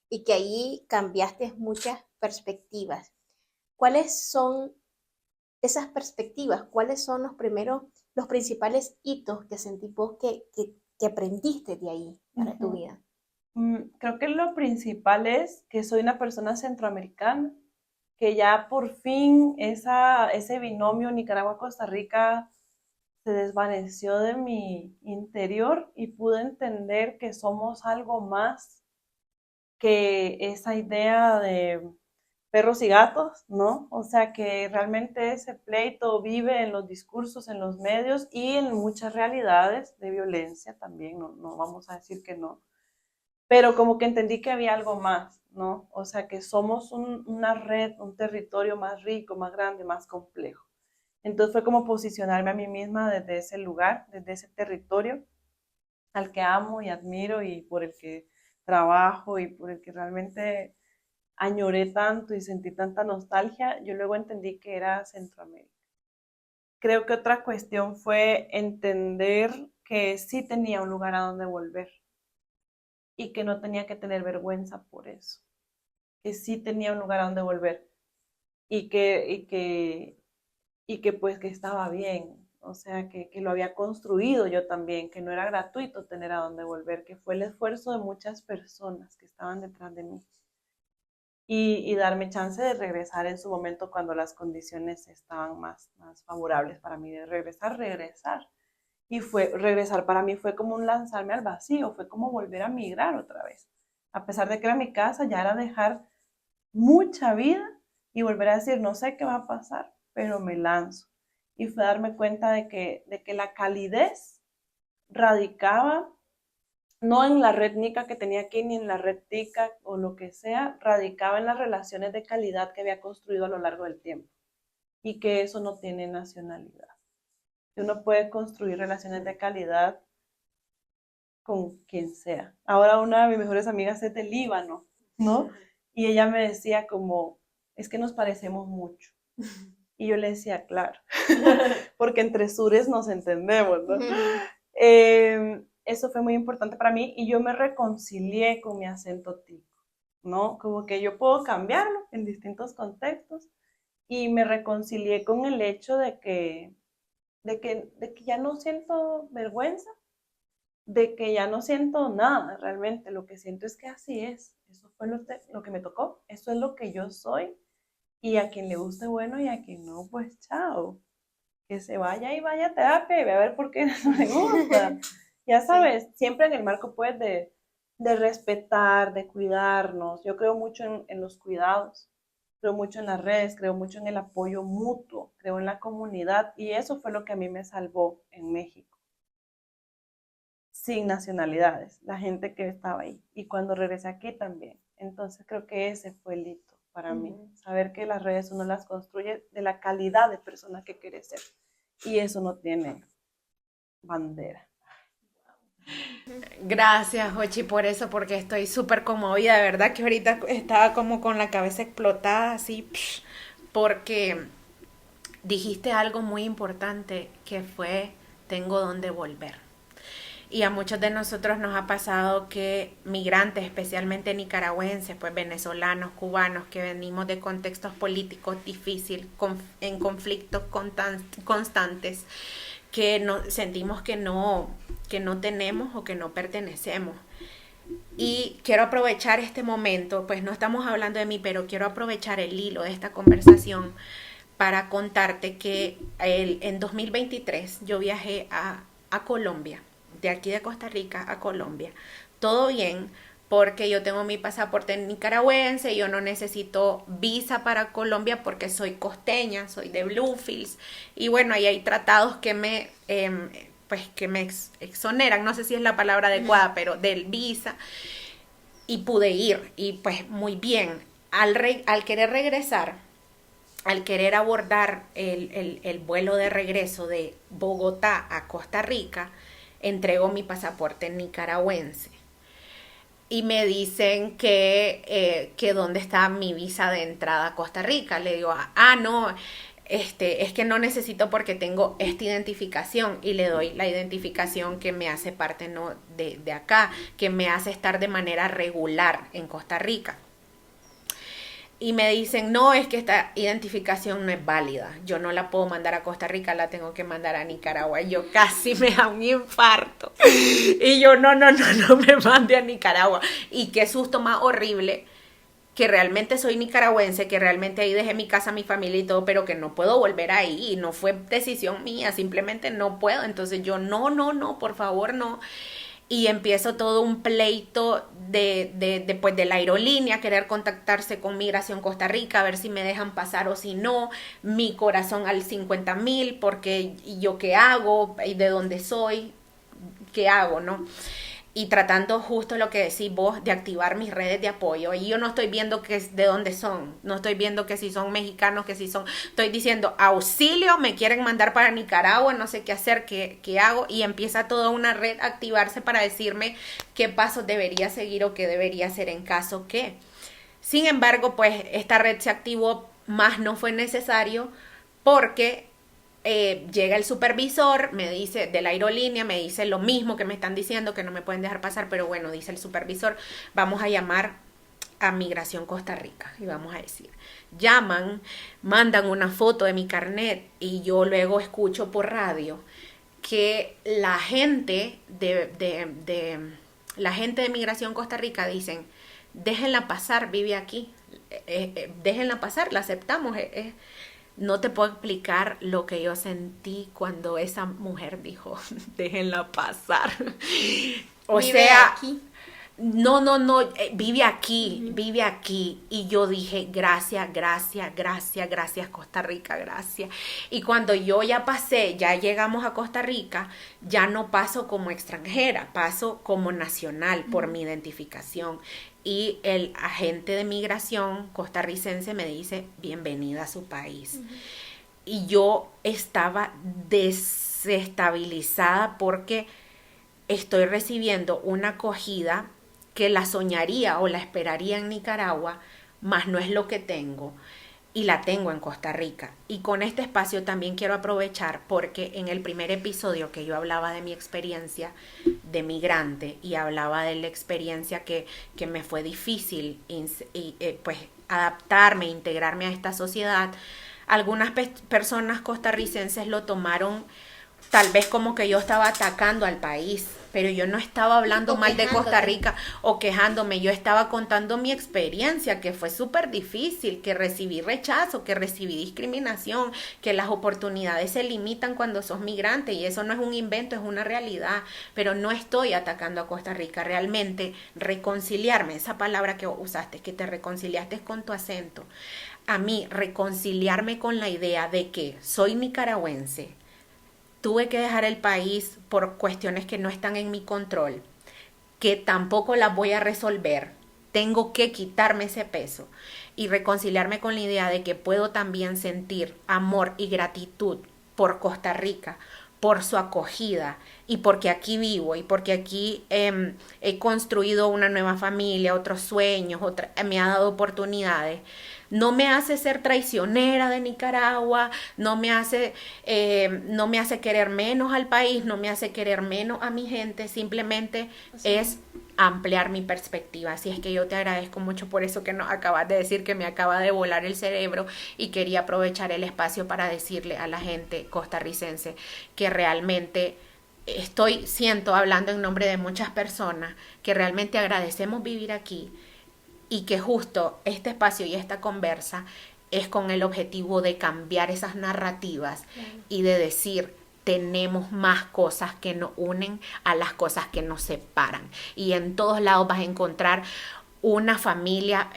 y que ahí cambiaste muchas perspectivas. ¿Cuáles son esas perspectivas? ¿Cuáles son los principales hitos que sentís vos que aprendiste de ahí para tu Ujú. vida? Creo que lo principal es que soy una persona centroamericana, que ya por fin ese binomio Nicaragua-Costa Rica se desvaneció de mi interior y pude entender que somos algo más que esa idea de perros y gatos, ¿no? O sea, que realmente ese pleito vive en los discursos, en los medios y en muchas realidades de violencia también, no, no vamos a decir que no, pero como que entendí que había algo más, ¿no? O sea, que somos una red, un territorio más rico, más grande, más complejo. Entonces fue como posicionarme a mí misma desde ese lugar, desde ese territorio al que amo y admiro y por el que trabajo y por el que realmente añoré tanto y sentí tanta nostalgia, yo luego entendí que era Centroamérica. Creo que otra cuestión fue entender que sí tenía un lugar a donde volver y que no tenía que tener vergüenza por eso, que sí tenía un lugar a donde volver y que pues que estaba bien, o sea, que lo había construido yo también, que no era gratuito tener a donde volver, que fue el esfuerzo de muchas personas que estaban detrás de mí y darme chance de regresar en su momento cuando las condiciones estaban más favorables para mí, de regresar. Y regresar para mí fue como un lanzarme al vacío, fue como volver a migrar otra vez. A pesar de que era mi casa, ya era dejar mucha vida y volver a decir, no sé qué va a pasar, pero me lanzo. Y fue darme cuenta de que la calidez radicaba no en la red nica que tenía aquí, ni en la red tica o lo que sea, radicaba en las relaciones de calidad que había construido a lo largo del tiempo y que eso no tiene nacionalidad. Uno puede construir relaciones de calidad con quien sea. Ahora una de mis mejores amigas es del Líbano, ¿no? Y ella me decía como, es que nos parecemos mucho. Y yo le decía, claro, porque entre sures nos entendemos, ¿no? Eso fue muy importante para mí y yo me reconcilié con mi acento tico, ¿no? Como que yo puedo cambiarlo en distintos contextos y me reconcilié con el hecho de que ya no siento vergüenza, de que ya no siento nada realmente, lo que siento es que así es, eso fue lo que me tocó, eso es lo que yo soy y a quien le guste bueno y a quien no, pues chao, que se vaya y vaya a terapia y ve a ver por qué no le gusta. Ya sabes, sí. Siempre en el marco pues de respetar, de cuidarnos. Yo creo mucho en los cuidados, creo mucho en las redes, creo mucho en el apoyo mutuo, creo en la comunidad y eso fue lo que a mí me salvó en México. Sin nacionalidades, la gente que estaba ahí. Y cuando regresé aquí también. Entonces creo que ese fue el hito para mí. Saber que las redes uno las construye de la calidad de persona que quiere ser. Y eso no tiene bandera. Gracias, Jochi, por eso, porque estoy súper conmovida, de verdad que ahorita estaba como con la cabeza explotada, así, porque dijiste algo muy importante que fue, tengo dónde volver. Y a muchos de nosotros nos ha pasado que migrantes, especialmente nicaragüenses, pues venezolanos, cubanos, que venimos de contextos políticos difíciles, en conflictos constantes, que no, sentimos que no tenemos o que no pertenecemos. Y quiero aprovechar este momento, pues no estamos hablando de mí, pero quiero aprovechar el hilo de esta conversación para contarte que en 2023 yo viajé a Colombia, de aquí de Costa Rica a Colombia. Todo bien, porque yo tengo mi pasaporte nicaragüense, yo no necesito visa para Colombia porque soy costeña, soy de Bluefields, y bueno, ahí hay tratados que me exoneran, no sé si es la palabra adecuada, pero del visa, y pude ir, y pues muy bien. Al querer regresar, al querer abordar el vuelo de regreso de Bogotá a Costa Rica, entrego mi pasaporte nicaragüense. Y me dicen que dónde está mi visa de entrada a Costa Rica. Le digo, no, es que no necesito porque tengo esta identificación, y le doy la identificación que me hace parte, ¿no?, de acá, que me hace estar de manera regular en Costa Rica. Y me dicen, no, es que esta identificación no es válida, yo no la puedo mandar a Costa Rica, la tengo que mandar a Nicaragua. Y yo casi me da un infarto. Y yo, no me mande a Nicaragua. Y qué susto más horrible, que realmente soy nicaragüense, que realmente ahí dejé mi casa, mi familia y todo, pero que no puedo volver ahí. Y no fue decisión mía, simplemente no puedo. Entonces yo, no, por favor, no. Y empiezo todo un pleito pues de la aerolínea, querer contactarse con Migración Costa Rica, a ver si me dejan pasar o si no, mi corazón al 50,000, porque ¿yo qué hago? ¿Y de dónde soy? ¿Qué hago, no? Y tratando justo lo que decís vos, de activar mis redes de apoyo. Y yo no estoy viendo que es de dónde son, no estoy viendo que si son mexicanos, que si son, estoy diciendo auxilio, me quieren mandar para Nicaragua, no sé qué hacer, qué hago. Y empieza toda una red a activarse para decirme qué pasos debería seguir o qué debería hacer en caso que. Sin embargo, pues esta red se activó, más no fue necesario, porque llega el supervisor, me dice, de la aerolínea, me dice lo mismo que me están diciendo, que no me pueden dejar pasar, pero bueno, dice el supervisor, vamos a llamar a Migración Costa Rica, y vamos a decir, llaman, mandan una foto de mi carnet, y yo luego escucho por radio que la gente la gente de Migración Costa Rica dicen, déjenla pasar, vive aquí, déjenla pasar, la aceptamos, no te puedo explicar lo que yo sentí cuando esa mujer dijo, déjenla pasar. O Vive sea, aquí. no, vive aquí. Y yo dije, gracias, Costa Rica, gracias. Y cuando yo ya pasé, ya llegamos a Costa Rica, ya no paso como extranjera, paso como nacional por mi identificación. Y el agente de migración costarricense me dice, bienvenida a su país. Y yo estaba desestabilizada porque estoy recibiendo una acogida que la soñaría o la esperaría en Nicaragua, más no es lo que tengo y la tengo en Costa Rica. Y con este espacio también quiero aprovechar porque en el primer episodio que yo hablaba de mi experiencia de migrante y hablaba de la experiencia que me fue difícil pues adaptarme, integrarme a esta sociedad, algunas personas costarricenses lo tomaron tal vez como que yo estaba atacando al país, pero yo no estaba hablando mal de Costa Rica o quejándome, yo estaba contando mi experiencia, que fue súper difícil, que recibí rechazo, que recibí discriminación, que las oportunidades se limitan cuando sos migrante y eso no es un invento, es una realidad, pero no estoy atacando a Costa Rica, realmente reconciliarme, esa palabra que usaste, que te reconciliaste con tu acento, a mí reconciliarme con la idea de que soy nicaragüense, tuve que dejar el país por cuestiones que no están en mi control, que tampoco las voy a resolver. Tengo que quitarme ese peso y reconciliarme con la idea de que puedo también sentir amor y gratitud por Costa Rica, por su acogida y porque aquí vivo y porque aquí he construido una nueva familia, otros sueños, me ha dado oportunidades. No me hace ser traicionera de Nicaragua, no me hace querer menos al país, no me hace querer menos a mi gente, simplemente es ampliar mi perspectiva. Así es que yo te agradezco mucho por eso que nos acabas de decir, que me acaba de volar el cerebro y quería aprovechar el espacio para decirle a la gente costarricense que realmente siento hablando en nombre de muchas personas, que realmente agradecemos vivir aquí y que justo este espacio y esta conversa es con el objetivo de cambiar esas narrativas y de decir tenemos más cosas que nos unen a las cosas que nos separan y en todos lados vas a encontrar una familia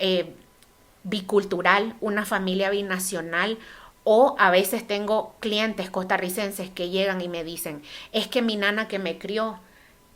bicultural, una familia binacional o a veces tengo clientes costarricenses que llegan y me dicen es que mi nana que me crió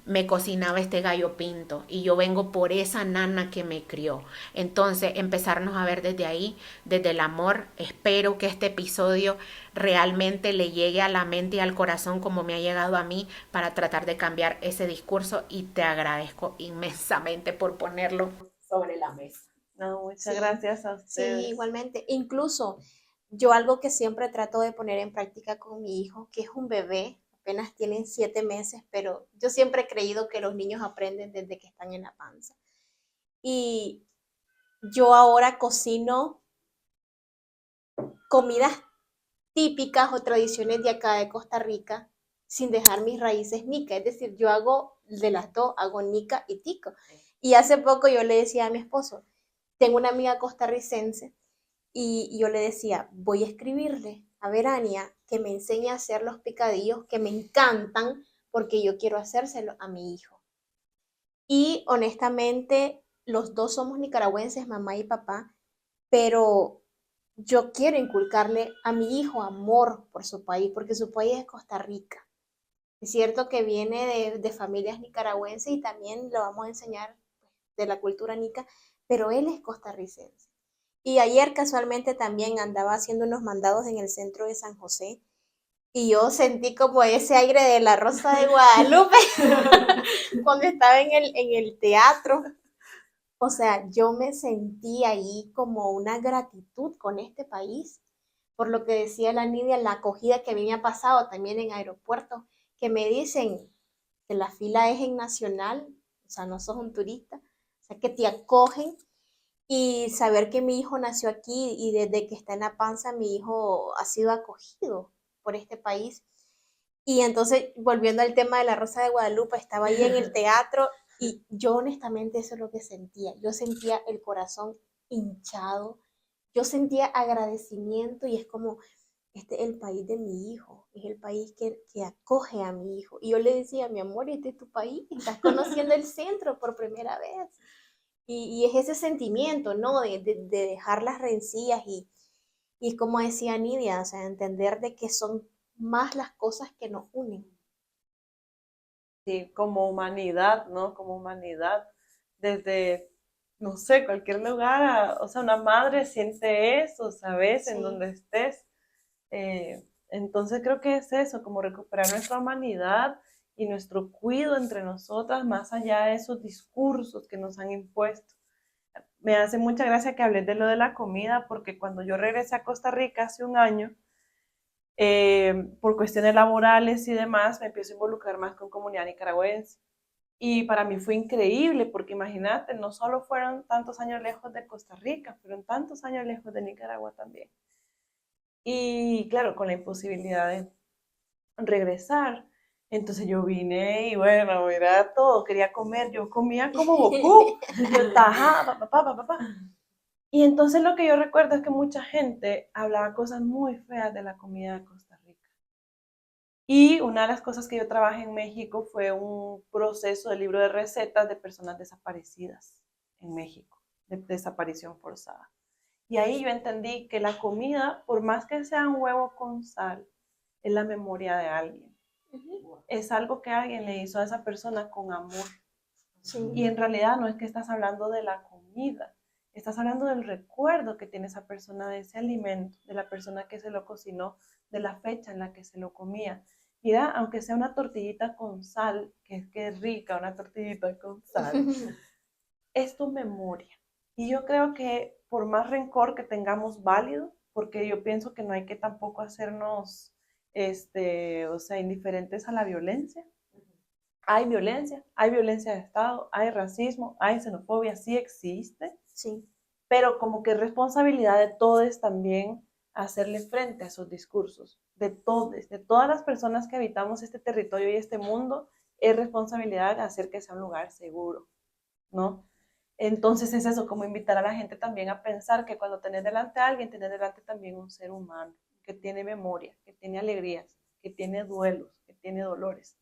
me cocinaba este gallo pinto y yo vengo por esa nana que me crió. Entonces, empezarnos a ver desde ahí, desde el amor. Espero que este episodio realmente le llegue a la mente y al corazón como me ha llegado a mí para tratar de cambiar ese discurso y te agradezco inmensamente por ponerlo sobre la mesa. No, muchas gracias a ustedes. Sí, igualmente. Incluso yo algo que siempre trato de poner en práctica con mi hijo, que es un bebé, apenas tienen 7 meses, pero yo siempre he creído que los niños aprenden desde que están en la panza. Y yo ahora cocino comidas típicas o tradiciones de acá de Costa Rica sin dejar mis raíces nica. Es decir, yo hago de las dos, hago nica y tico. Y hace poco yo le decía a mi esposo, tengo una amiga costarricense y yo le decía, voy a escribirle a Verania que me enseñe a hacer los picadillos que me encantan porque yo quiero hacérselo a mi hijo. Y honestamente, los dos somos nicaragüenses, mamá y papá, pero yo quiero inculcarle a mi hijo amor por su país, porque su país es Costa Rica. Es cierto que viene de familias nicaragüenses y también lo vamos a enseñar de la cultura nica, pero él es costarricense. Y ayer casualmente también andaba haciendo unos mandados en el centro de San José y yo sentí como ese aire de la Rosa de Guadalupe cuando estaba en el teatro. O sea, yo me sentí ahí como una gratitud con este país, por lo que decía la Nidia, la acogida que a mí me ha pasado también en aeropuertos, que me dicen que la fila es en nacional, o sea, no sos un turista, o sea, que te acogen y saber que mi hijo nació aquí y desde que está en la panza mi hijo ha sido acogido por este país. Y entonces, volviendo al tema de la Rosa de Guadalupe, estaba ahí en el teatro y yo honestamente eso es lo que sentía. Yo sentía el corazón hinchado, yo sentía agradecimiento y es como, este es el país de mi hijo. es el país que acoge a mi hijo. Y yo le decía, mi amor, este es tu país, estás conociendo el centro por primera vez. Y es ese sentimiento, ¿no? De dejar las rencillas y como decía Nidia, o sea, entender de que son más las cosas que nos unen. Sí, como humanidad, ¿no? Como humanidad, desde, no sé, cualquier lugar, o sea, una madre siente eso, ¿sabes? En Sí. donde estés. Entonces creo que es eso, como recuperar nuestra humanidad y nuestro cuidado entre nosotras, más allá de esos discursos que nos han impuesto. Me hace mucha gracia que hables de lo de la comida, porque cuando yo regresé a Costa Rica hace un año, por cuestiones laborales y demás, me empiezo a involucrar más con comunidad nicaragüense. Y para mí fue increíble, porque imagínate, no solo fueron tantos años lejos de Costa Rica, fueron tantos años lejos de Nicaragua también. Y claro, con la imposibilidad de regresar. Entonces yo vine y bueno, mira todo, quería comer, yo comía como Goku, yo tajaba, papá, papá. Y entonces lo que yo recuerdo es que mucha gente hablaba cosas muy feas de la comida de Costa Rica. Y una de las cosas que yo trabajé en México fue un proceso de libro de recetas de personas desaparecidas en México, de desaparición forzada. Y ahí yo entendí que la comida, por más que sea un huevo con sal, es la memoria de alguien. Es algo que alguien le hizo a esa persona con amor. Sí. Y en realidad no es que estás hablando de la comida, estás hablando del recuerdo que tiene esa persona de ese alimento, de la persona que se lo cocinó, de la fecha en la que se lo comía. Mira, aunque sea una tortillita con sal, que es rica, una tortillita con sal, es tu memoria. Y yo creo que por más rencor que tengamos válido, porque yo pienso que no hay que tampoco hacernos, o sea, indiferentes a la violencia. Hay violencia de Estado, hay racismo, hay xenofobia, sí existe, Sí. pero como que es responsabilidad de todos también hacerle frente a esos discursos, de todas las personas que habitamos este territorio y este mundo, es responsabilidad de hacer que sea un lugar seguro, ¿no? Entonces es eso, como invitar a la gente también a pensar que cuando tenés delante a alguien, tenés delante también un ser humano, que tiene memoria, que tiene alegrías, que tiene duelos, que tiene dolores.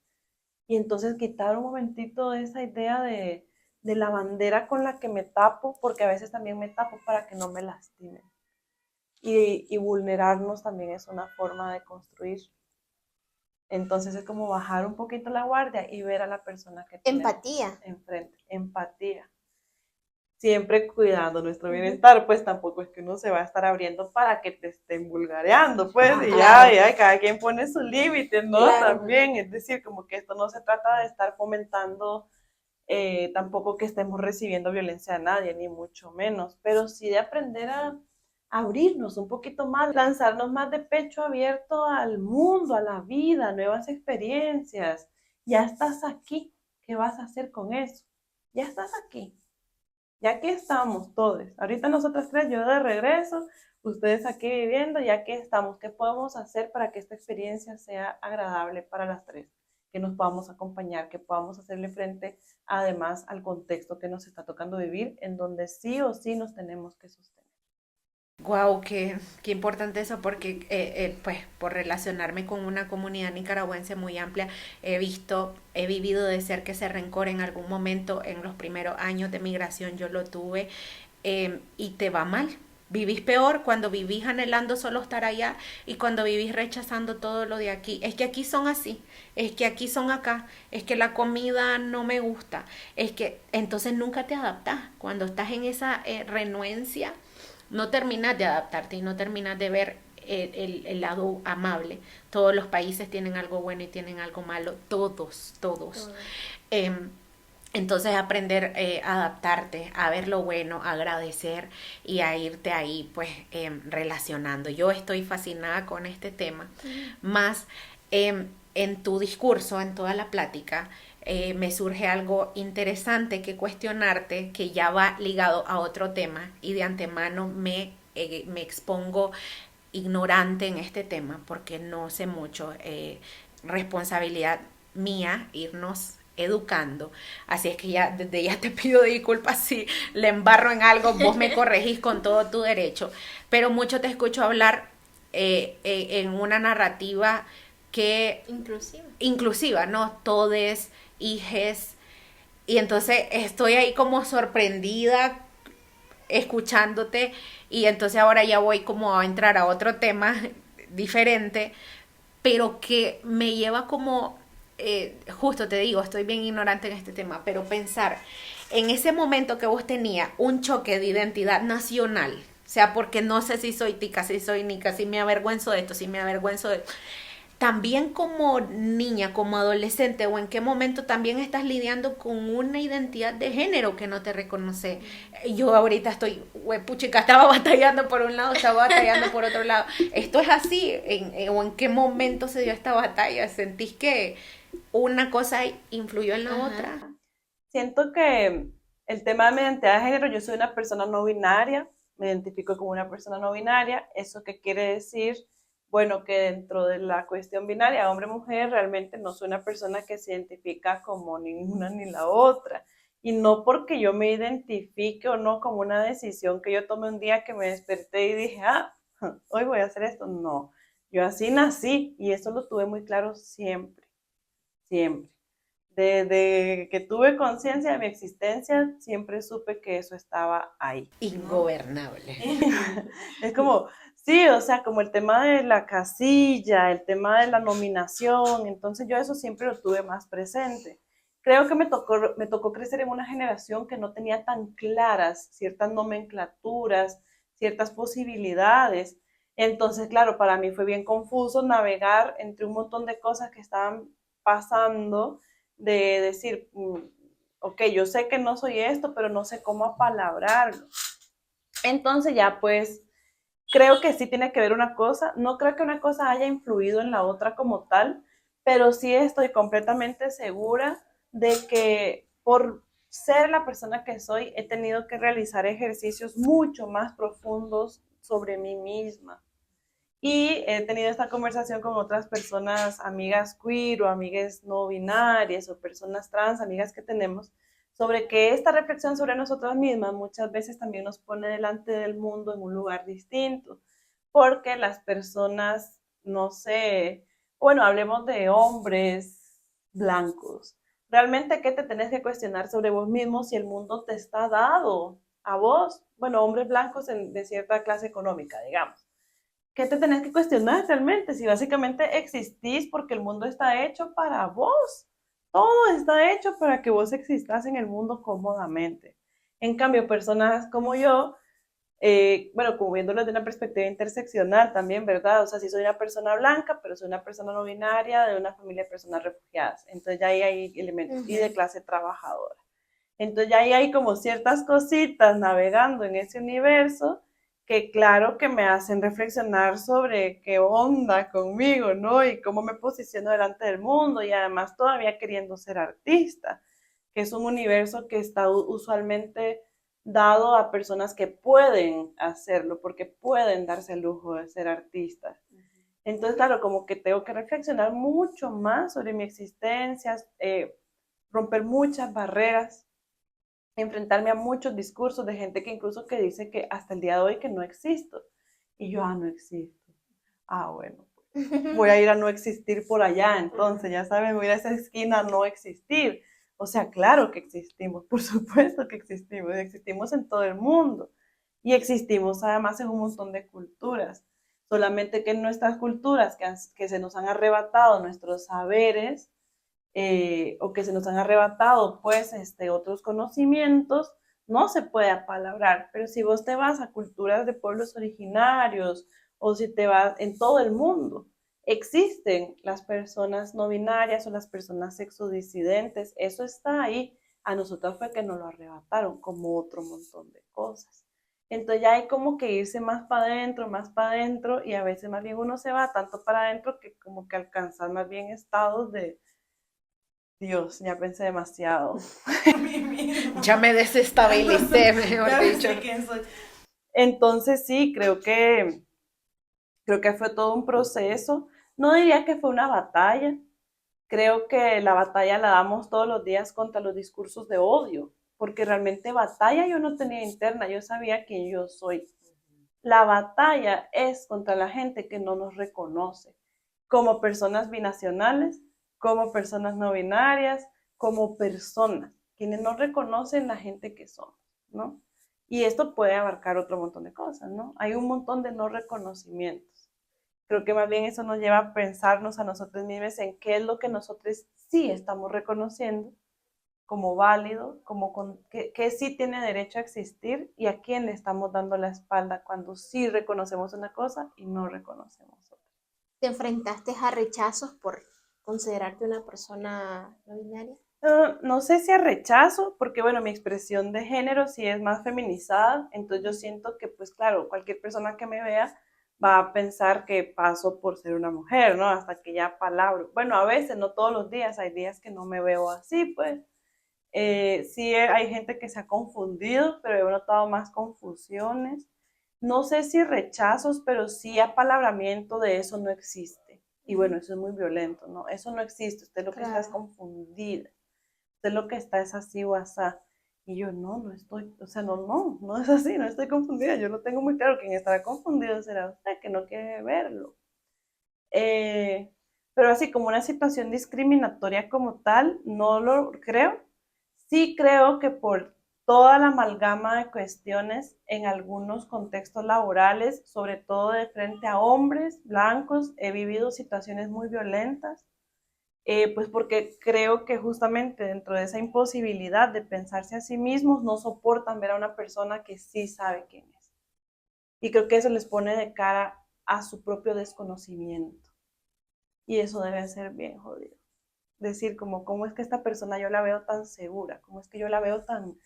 Y entonces quitar un momentito esa idea de la bandera con la que me tapo, porque a veces también me tapo para que no me lastimen. Y vulnerarnos también es una forma de construir. Entonces es como bajar un poquito la guardia y ver a la persona que tenemos Empatía. enfrente. Empatía. Siempre cuidando nuestro bienestar, pues tampoco es que uno se va a estar abriendo para que te estén vulgareando, pues, y Claro. ya, cada quien pone sus límites, ¿no? Claro. También, es decir, como que esto no se trata de estar fomentando tampoco que estemos recibiendo violencia a nadie, ni mucho menos, pero sí de aprender a abrirnos un poquito más, lanzarnos más de pecho abierto al mundo, a la vida, a nuevas experiencias. Ya estás aquí, ¿qué vas a hacer con eso? Ya estás aquí. Ya aquí estamos todos. Ahorita nosotras tres, yo de regreso, ustedes aquí viviendo, ya que estamos, ¿qué podemos hacer para que esta experiencia sea agradable para las tres? Que nos podamos acompañar, que podamos hacerle frente además al contexto que nos está tocando vivir, en donde sí o sí nos tenemos que sostener. Wow, qué importante eso, porque pues por relacionarme con una comunidad nicaragüense muy amplia, he vivido de cerca ese rencor en algún momento, en los primeros años de migración yo lo tuve, y te va mal. Vivís peor cuando vivís anhelando solo estar allá y cuando vivís rechazando todo lo de aquí. Es que aquí son así, es que aquí son acá, es que la comida no me gusta, es que entonces nunca te adaptás. Cuando estás en esa renuencia, no terminas de adaptarte y no terminas de ver el lado amable. Todos los países tienen algo bueno y tienen algo malo, todos, todos. Eh, entonces aprender a adaptarte, a ver lo bueno, a agradecer y a irte ahí pues relacionando. Yo estoy fascinada con este tema, más en tu discurso, en toda la plática, me surge algo interesante que cuestionarte, que ya va ligado a otro tema y de antemano me expongo ignorante en este tema porque no sé mucho, responsabilidad mía irnos educando, así es que ya desde ya te pido disculpas si le embarro en algo, vos me corregís con todo tu derecho, pero mucho te escucho hablar en una narrativa que inclusiva, ¿no? Todes, hijes, y entonces estoy ahí como sorprendida escuchándote y entonces ahora ya voy como a entrar a otro tema diferente, pero que me lleva como, justo te digo, estoy bien ignorante en este tema, pero pensar en ese momento que vos tenías un choque de identidad nacional, o sea, porque no sé si soy tica, si soy nica, si me avergüenzo de esto, si me avergüenzo de esto. También como niña, como adolescente, o en qué momento también estás lidiando con una identidad de género que no te reconoce. Yo ahorita estoy, puchica, estaba batallando por un lado, estaba batallando por otro lado. Esto es así, o en qué momento se dio esta batalla. ¿Sentís que una cosa influyó en la otra? Siento que el tema de mi identidad de género, yo soy una persona no binaria, me identifico como una persona no binaria. ¿Eso qué quiere decir? Bueno, que dentro de la cuestión binaria, hombre-mujer, realmente no soy una persona que se identifica como ninguna ni la otra. Y no porque yo me identifique o no como una decisión que yo tomé un día que me desperté y dije, hoy voy a hacer esto. No, yo así nací y eso lo tuve muy claro siempre, siempre. Desde que tuve conciencia de mi existencia, siempre supe que eso estaba ahí, ¿no? Ingobernable. Es como, sí, o sea, como el tema de la casilla, el tema de la nominación, entonces yo eso siempre lo tuve más presente. Creo que me tocó crecer en una generación que no tenía tan claras ciertas nomenclaturas, ciertas posibilidades. Entonces, claro, para mí fue bien confuso navegar entre un montón de cosas que estaban pasando, de decir, ok, yo sé que no soy esto, pero no sé cómo apalabrarlo. Entonces ya pues creo que sí tiene que ver una cosa, no creo que una cosa haya influido en la otra como tal, pero sí estoy completamente segura de que por ser la persona que soy, he tenido que realizar ejercicios mucho más profundos sobre mí misma. Y he tenido esta conversación con otras personas, amigas queer o amigas no binarias o personas trans, amigas que tenemos, sobre que esta reflexión sobre nosotras mismas muchas veces también nos pone delante del mundo en un lugar distinto, porque las personas, no sé, bueno, hablemos de hombres blancos. ¿Realmente qué te tenés que cuestionar sobre vos mismo si el mundo te está dado a vos? Bueno, hombres blancos de cierta clase económica, digamos. ¿Qué te tenés que cuestionar realmente? Si básicamente existís porque el mundo está hecho para vos. Todo está hecho para que vos existas en el mundo cómodamente. En cambio, personas como yo, bueno, como viéndolo de una perspectiva interseccional también, ¿verdad? O sea, sí soy una persona blanca, pero soy una persona no binaria de una familia de personas refugiadas. Entonces ya ahí hay elementos, y de clase trabajadora. Entonces ya ahí hay como ciertas cositas navegando en ese universo que claro que me hacen reflexionar sobre qué onda conmigo, ¿no? Y cómo me posiciono delante del mundo y además todavía queriendo ser artista, que es un universo que está usualmente dado a personas que pueden hacerlo, porque pueden darse el lujo de ser artistas. Entonces, claro, como que tengo que reflexionar mucho más sobre mi existencia, romper muchas barreras, enfrentarme a muchos discursos de gente que incluso que dice que hasta el día de hoy que no existo. Y yo, no existo. Bueno, voy a ir a no existir por allá, entonces, ya saben, voy a ir a esa esquina a no existir. O sea, claro que existimos, por supuesto que existimos en todo el mundo. Y existimos además en un montón de culturas. Solamente que en nuestras culturas que se nos han arrebatado nuestros saberes, o que se nos han arrebatado pues otros conocimientos, no se puede apalabrar, pero si vos te vas a culturas de pueblos originarios o si te vas en todo el mundo, existen las personas no binarias o las personas sexodisidentes, eso está ahí, a nosotros fue que nos lo arrebataron como otro montón de cosas. Entonces ya hay como que irse más para adentro y a veces más bien uno se va tanto para adentro que como que alcanzar más bien estados de Dios, ya pensé demasiado. Ya me desestabilicé, mejor dicho. Entonces sí, creo que fue todo un proceso. No diría que fue una batalla. Creo que la batalla la damos todos los días contra los discursos de odio, porque realmente batalla yo no tenía interna, yo sabía quién yo soy. La batalla es contra la gente que no nos reconoce. como personas binacionales, como personas no binarias, como personas, quienes no reconocen la gente que somos, ¿no? Y esto puede abarcar otro montón de cosas, ¿no? Hay un montón de no reconocimientos. Creo que más bien eso nos lleva a pensarnos a nosotros mismos en qué es lo que nosotros sí estamos reconociendo como válido, que sí tiene derecho a existir y a quién le estamos dando la espalda cuando sí reconocemos una cosa y no reconocemos otra. ¿Te enfrentaste a rechazos por considerarte una persona no binaria? No sé si a rechazo, porque bueno, mi expresión de género sí es más feminizada, entonces yo siento que pues claro, cualquier persona que me vea va a pensar que paso por ser una mujer, ¿no? Hasta que ya palabro. Bueno, a veces, no todos los días, hay días que no me veo así, pues. Sí hay gente que se ha confundido, pero he notado más confusiones. No sé si rechazos, pero sí apalabramiento de eso no existe. Y bueno, eso es muy violento, ¿no? Eso no existe, usted lo que está es Claro. confundida. Usted lo que está es así o asá. Y yo no estoy, o sea, no es así, no estoy confundida. Yo lo tengo muy claro. Quien estará confundido será usted, que no quiere verlo. Eh, pero así como una situación discriminatoria como tal, no lo creo. Sí creo que por toda la amalgama de cuestiones en algunos contextos laborales, sobre todo de frente a hombres blancos, he vivido situaciones muy violentas, pues porque creo que justamente dentro de esa imposibilidad de pensarse a sí mismos, no soportan ver a una persona que sí sabe quién es. Y creo que eso les pone de cara a su propio desconocimiento. Y eso debe ser bien jodido. Decir como, ¿cómo es que esta persona yo la veo tan segura? ¿Cómo es que yo la veo tan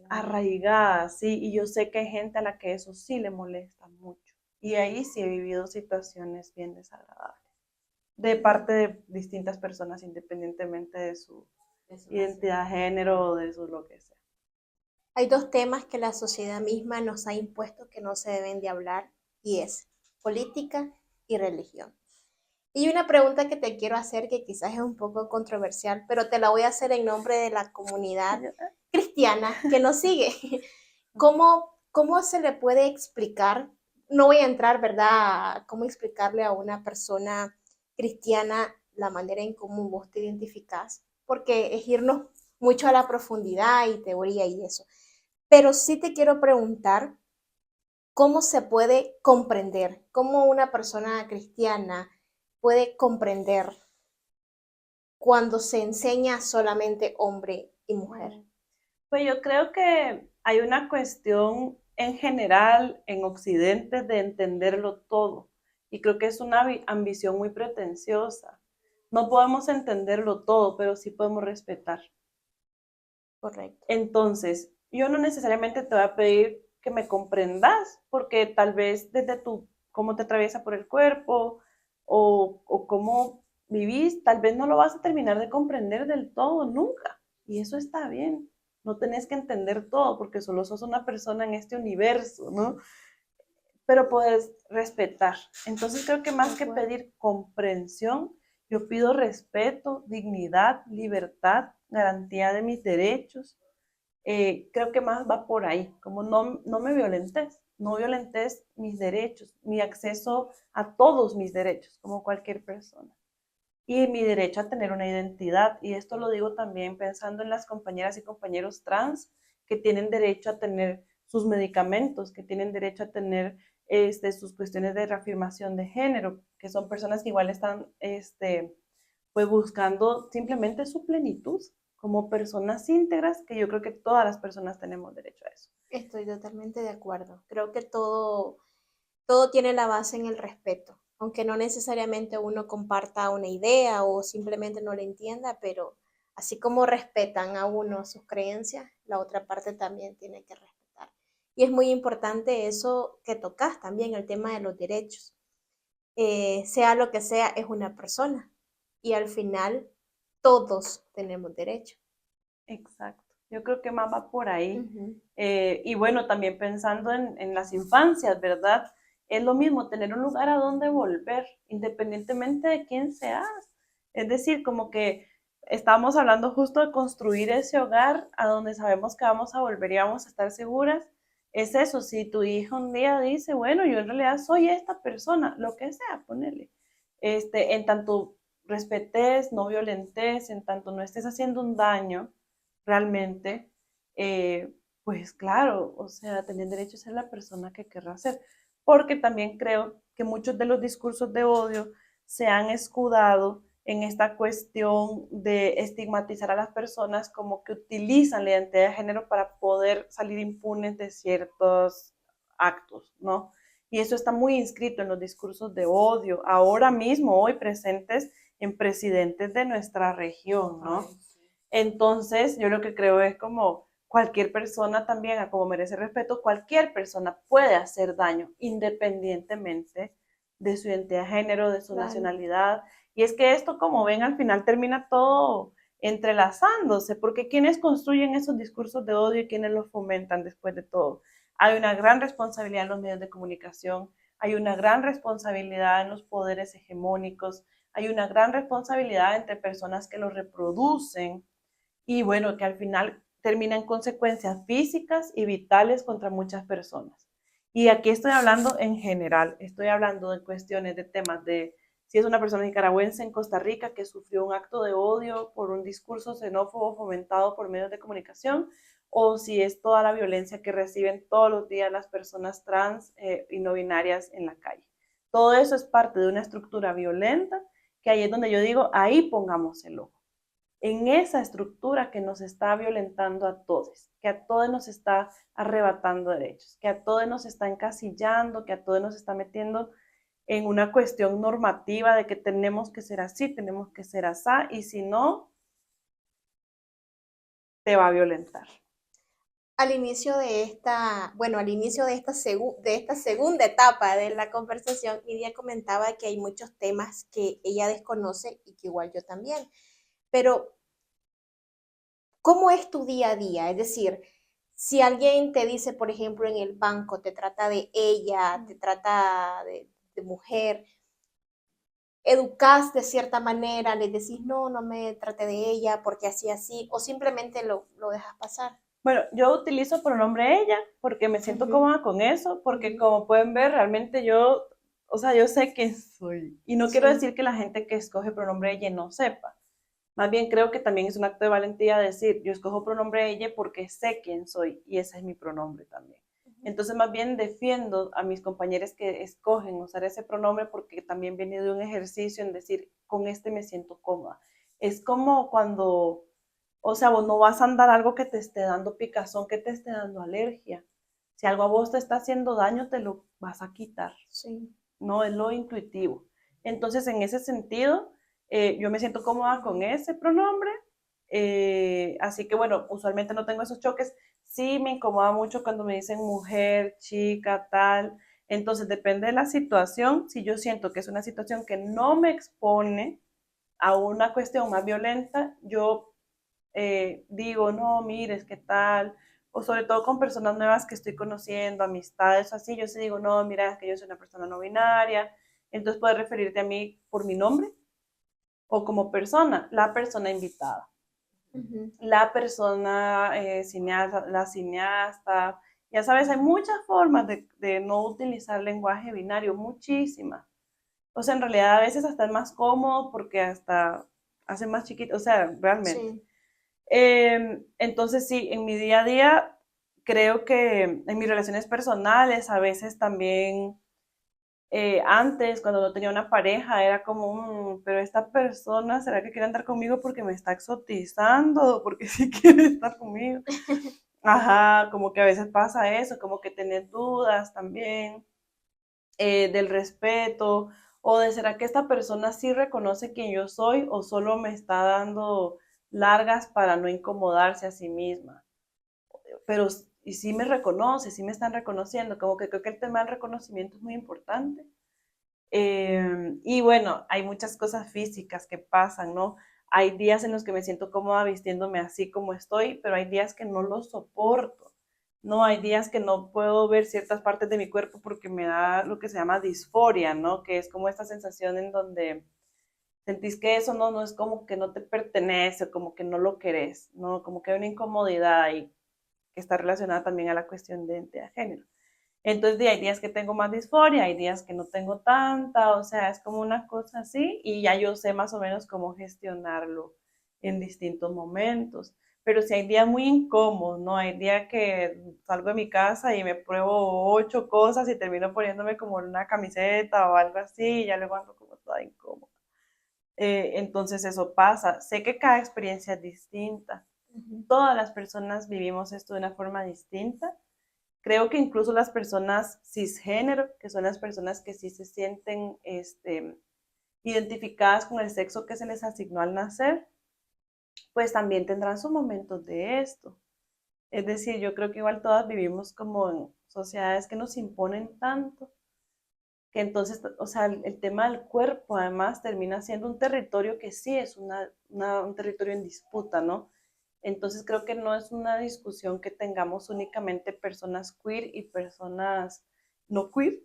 arraigada? Sí, y yo sé que hay gente a la que eso sí le molesta mucho. Y ahí sí he vivido situaciones bien desagradables de parte de distintas personas, independientemente de su identidad, género o de su lo que sea. Hay dos temas que la sociedad misma nos ha impuesto que no se deben de hablar y es política y religión. Y una pregunta que te quiero hacer que quizás es un poco controversial, pero te la voy a hacer en nombre de la comunidad cristiana que nos sigue. ¿Cómo se le puede explicar? No voy a entrar, ¿verdad? A cómo explicarle a una persona cristiana la manera en cómo vos te identificás, porque es irnos mucho a la profundidad y teoría y eso. Pero sí te quiero preguntar cómo se puede comprender, cómo una persona cristiana puede comprender cuando se enseña solamente hombre y mujer. Pues yo creo que hay una cuestión en general en Occidente de entenderlo todo. Y creo que es una ambición muy pretenciosa. No podemos entenderlo todo, pero sí podemos respetar. Correcto. Entonces, yo no necesariamente te voy a pedir que me comprendas, porque tal vez desde tu, cómo te atraviesa por el cuerpo o cómo vivís, tal vez no lo vas a terminar de comprender del todo nunca. Y eso está bien. No tenés que entender todo, porque solo sos una persona en este universo, ¿no? Pero puedes respetar. Entonces creo que más que pedir comprensión, yo pido respeto, dignidad, libertad, garantía de mis derechos. Creo que más va por ahí, como no me violentes, no violentes mis derechos, mi acceso a todos mis derechos, como cualquier persona. Y mi derecho a tener una identidad, y esto lo digo también pensando en las compañeras y compañeros trans que tienen derecho a tener sus medicamentos, que tienen derecho a tener sus cuestiones de reafirmación de género, que son personas que igual están pues buscando simplemente su plenitud como personas íntegras, que yo creo que todas las personas tenemos derecho a eso. Estoy totalmente de acuerdo. Creo que todo tiene la base en el respeto, aunque no necesariamente uno comparta una idea o simplemente no la entienda, pero así como respetan a uno sus creencias, la otra parte también tiene que respetar. Y es muy importante eso que tocas también, el tema de los derechos. Sea lo que sea, es una persona y al final todos tenemos derecho. Exacto. Yo creo que más va por ahí. Ujú. Y bueno, también pensando en las infancias, ¿verdad? Es lo mismo tener un lugar a donde volver, independientemente de quién seas. Es decir, como que estamos hablando justo de construir ese hogar a donde sabemos que vamos a volver y vamos a estar seguras. Es eso, si tu hija un día dice, bueno, yo en realidad soy esta persona, lo que sea, ponele. en tanto respetes, no violentes, en tanto no estés haciendo un daño realmente, pues claro, o sea, tener derecho a ser la persona que querrá ser. Porque también creo que muchos de los discursos de odio se han escudado en esta cuestión de estigmatizar a las personas como que utilizan la identidad de género para poder salir impunes de ciertos actos, ¿no? Y eso está muy inscrito en los discursos de odio, ahora mismo, hoy presentes en presidentes de nuestra región, ¿no? Entonces, yo lo que creo es como cualquier persona también, a como merece respeto, cualquier persona puede hacer daño independientemente de su identidad de género, de su nacionalidad. Y es que esto, como ven, al final termina todo entrelazándose, porque quienes construyen esos discursos de odio y quienes los fomentan después de todo. Hay una gran responsabilidad en los medios de comunicación, hay una gran responsabilidad en los poderes hegemónicos, hay una gran responsabilidad entre personas que los reproducen y bueno, que al final termina en consecuencias físicas y vitales contra muchas personas. Y aquí estoy hablando en general, estoy hablando de cuestiones de temas de si es una persona nicaragüense en Costa Rica que sufrió un acto de odio por un discurso xenófobo fomentado por medios de comunicación, o si es toda la violencia que reciben todos los días las personas trans y no binarias en la calle. Todo eso es parte de una estructura violenta que ahí es donde yo digo, ahí pongamos el ojo en esa estructura que nos está violentando a todos, que a todos nos está arrebatando derechos, que a todos nos está encasillando, que a todos nos está metiendo en una cuestión normativa de que tenemos que ser así, tenemos que ser así, y si no, te va a violentar. Al inicio de esta, bueno, al inicio de esta segunda etapa de la conversación, Lidia comentaba que hay muchos temas que ella desconoce y que igual yo también. Pero, ¿cómo es tu día a día? Es decir, si alguien te dice, por ejemplo, en el banco, te trata de ella, te trata de mujer, educás de cierta manera, le decís, no, no me trate de ella porque así, o simplemente lo dejas pasar. Bueno, yo utilizo pronombre ella porque me siento cómoda con eso, porque como pueden ver, realmente yo, o sea, yo sé quién soy. Y no quiero decir que la gente que escoge pronombre ella no sepa. Más bien creo que también es un acto de valentía decir, yo escojo pronombre ella porque sé quién soy y ese es mi pronombre también. Entonces más bien defiendo a mis compañeros que escogen usar ese pronombre porque también viene de un ejercicio en decir, con este me siento cómoda. Es como cuando, o sea, vos no vas a andar algo que te esté dando picazón, que te esté dando alergia. Si algo a vos te está haciendo daño, te lo vas a quitar. Sí. No es lo intuitivo. Entonces, en ese sentido, yo me siento cómoda con ese pronombre. Así que, bueno, usualmente no tengo esos choques. Sí me incomoda mucho cuando me dicen mujer, chica, tal. Entonces, depende de la situación. Si yo siento que es una situación que no me expone a una cuestión más violenta, yo digo, no, mires, ¿qué tal? O sobre todo con personas nuevas que estoy conociendo, amistades así, yo sí digo, no, mira, es que yo soy una persona no binaria, entonces puedes referirte a mí por mi nombre o como persona, la persona invitada, la persona cineasta, la cineasta, ya sabes, hay muchas formas de no utilizar lenguaje binario, muchísimas. O sea, en realidad a veces hasta es más cómodo porque hasta hace más chiquito, o sea, realmente. Sí. Entonces, sí, en mi día a día, creo que en mis relaciones personales, a veces también, antes, cuando no tenía una pareja, era como, pero esta persona, ¿será que quiere andar conmigo porque me está exotizando? Porque sí quiere estar conmigo. Ajá, como que a veces pasa eso, como que tenés dudas también del respeto, o de será que esta persona sí reconoce quién yo soy o solo me está dando largas para no incomodarse a sí misma. Pero, y sí me reconoce, sí me están reconociendo, como que creo que el tema del reconocimiento es muy importante. Y bueno, hay muchas cosas físicas que pasan, ¿no? Hay días en los que me siento cómoda vistiéndome así como estoy, pero hay días que no lo soporto. No, hay días que no puedo ver ciertas partes de mi cuerpo porque me da lo que se llama disforia, ¿no? Que es como esta sensación en donde sentís que eso no es como que no te pertenece, como que no lo querés, ¿no? Como que hay una incomodidad ahí que está relacionada también a la cuestión de identidad de género. Entonces, hay días que tengo más disforia, hay días que no tengo tanta, o sea, es como una cosa así y ya yo sé más o menos cómo gestionarlo en distintos momentos. Pero si hay días muy incómodos, ¿no? Hay días que salgo de mi casa y me pruebo 8 cosas y termino poniéndome como una camiseta o algo así y ya luego ando como toda incómoda. Entonces eso pasa. Sé que cada experiencia es distinta. Todas las personas vivimos esto de una forma distinta. Creo que incluso las personas cisgénero, que son las personas que sí se sienten identificadas con el sexo que se les asignó al nacer, pues también tendrán sus momentos de esto. Es decir, yo creo que igual todas vivimos como en sociedades que nos imponen tanto, que entonces, o sea, el tema del cuerpo además termina siendo un territorio que sí es un territorio en disputa, ¿no? Entonces creo que no es una discusión que tengamos únicamente personas queer y personas no queer,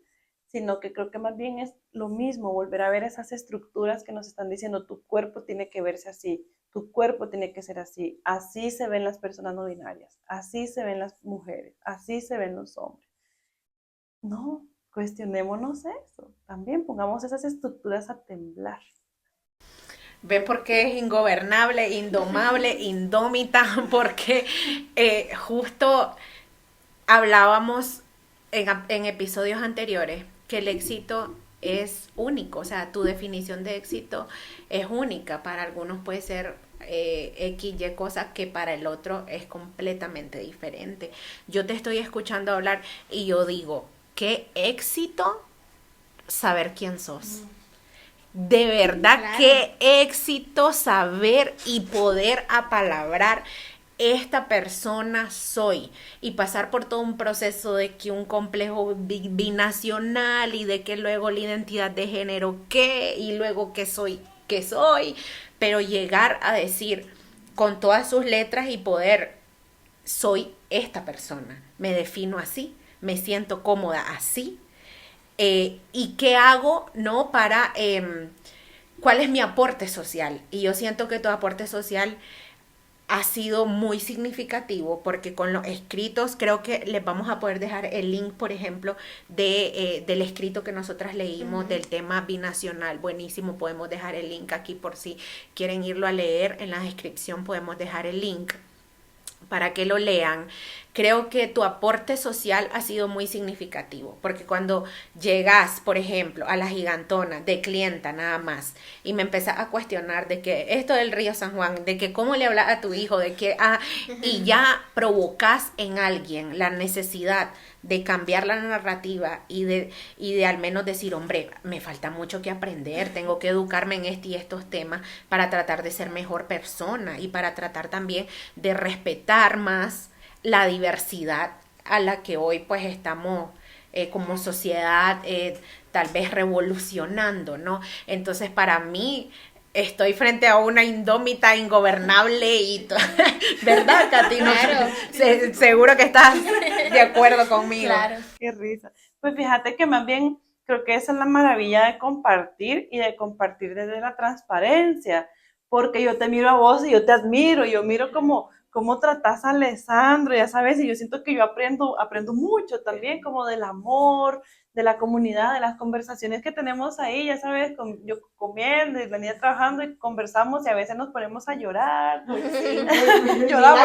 sino que creo que más bien es lo mismo, volver a ver esas estructuras que nos están diciendo tu cuerpo tiene que verse así, tu cuerpo tiene que ser así, así se ven las personas no binarias, así se ven las mujeres, así se ven los hombres. No, cuestionémonos eso, también pongamos esas estructuras a temblar. ¿Ven por qué es ingobernable, indomable, indómita? Porque justo hablábamos en episodios anteriores que el éxito es único, o sea, tu definición de éxito es única. Para algunos puede ser X, Y cosa que para el otro es completamente diferente. Yo te estoy escuchando hablar y yo digo, qué éxito saber quién sos. De verdad, Claro. qué éxito saber y poder apalabrar esta persona soy y pasar por todo un proceso de que un complejo binacional y de que luego la identidad de género qué y luego qué soy, pero llegar a decir con todas sus letras y poder soy esta persona, me defino así, me siento cómoda así, y qué hago, ¿no? Para, ¿cuál es mi aporte social? Y yo siento que tu aporte social ha sido muy significativo porque con los escritos creo que les vamos a poder dejar el link, por ejemplo, del escrito que nosotras leímos del tema binacional. Buenísimo, podemos dejar el link aquí por si quieren irlo a leer. En la descripción podemos dejar el link para que lo lean. Creo que tu aporte social ha sido muy significativo, porque cuando llegas, por ejemplo, a la Gigantona de clienta nada más, y me empezás a cuestionar de que esto del Río San Juan, de que cómo le hablas a tu hijo, de que, y ya provocas en alguien la necesidad de cambiar la narrativa y de al menos decir, hombre, me falta mucho que aprender, tengo que educarme en este y estos temas para tratar de ser mejor persona y para tratar también de respetar más la diversidad a la que hoy pues estamos como sociedad tal vez revolucionando, ¿no? Entonces para mí estoy frente a una indómita, ingobernable y ¿verdad, Katy? Claro. Seguro que estás de acuerdo conmigo. Claro. Qué risa. Pues fíjate que más bien creo que esa es la maravilla de compartir y de compartir desde la transparencia, porque yo te miro a vos y yo te admiro, yo miro cómo tratas a Alessandro, ya sabes, y yo siento que yo aprendo mucho también como del amor, de la comunidad, de las conversaciones que tenemos ahí, ya sabes, yo comiendo y venía trabajando y conversamos y a veces nos ponemos a llorar. Sí. Lloramos.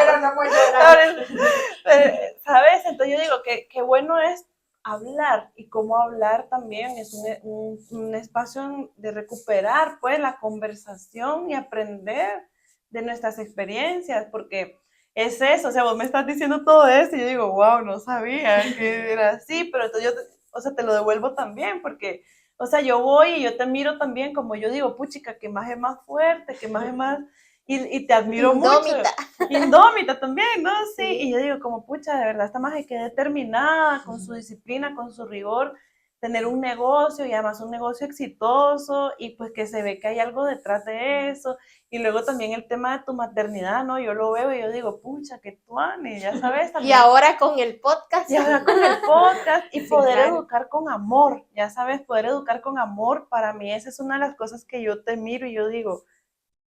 ¿Sabes? Entonces yo digo que qué bueno es hablar y cómo hablar también es un espacio de recuperar pues la conversación y aprender de nuestras experiencias, porque es eso, o sea, vos me estás diciendo todo esto y yo digo, wow, no sabía que era así, pero entonces yo, o sea, te lo devuelvo también, porque, o sea, yo voy y yo te miro también como yo digo, puchica, que más es más fuerte, que más es más, y te admiro Indómita. mucho. Indómita también, ¿no? Sí, Sí. y yo digo, como pucha, de verdad, esta maje que determinada, con su disciplina, con su rigor, tener un negocio y además un negocio exitoso y pues que se ve que hay algo detrás de eso. Y luego también el tema de tu maternidad, ¿no? Yo lo veo y yo digo, pucha, qué tuane, ya sabes. También. Y ahora con el podcast. Y ahora con el podcast y Sí, poder claro. educar con amor, ya sabes, poder educar con amor, para mí esa es una de las cosas que yo te miro y yo digo,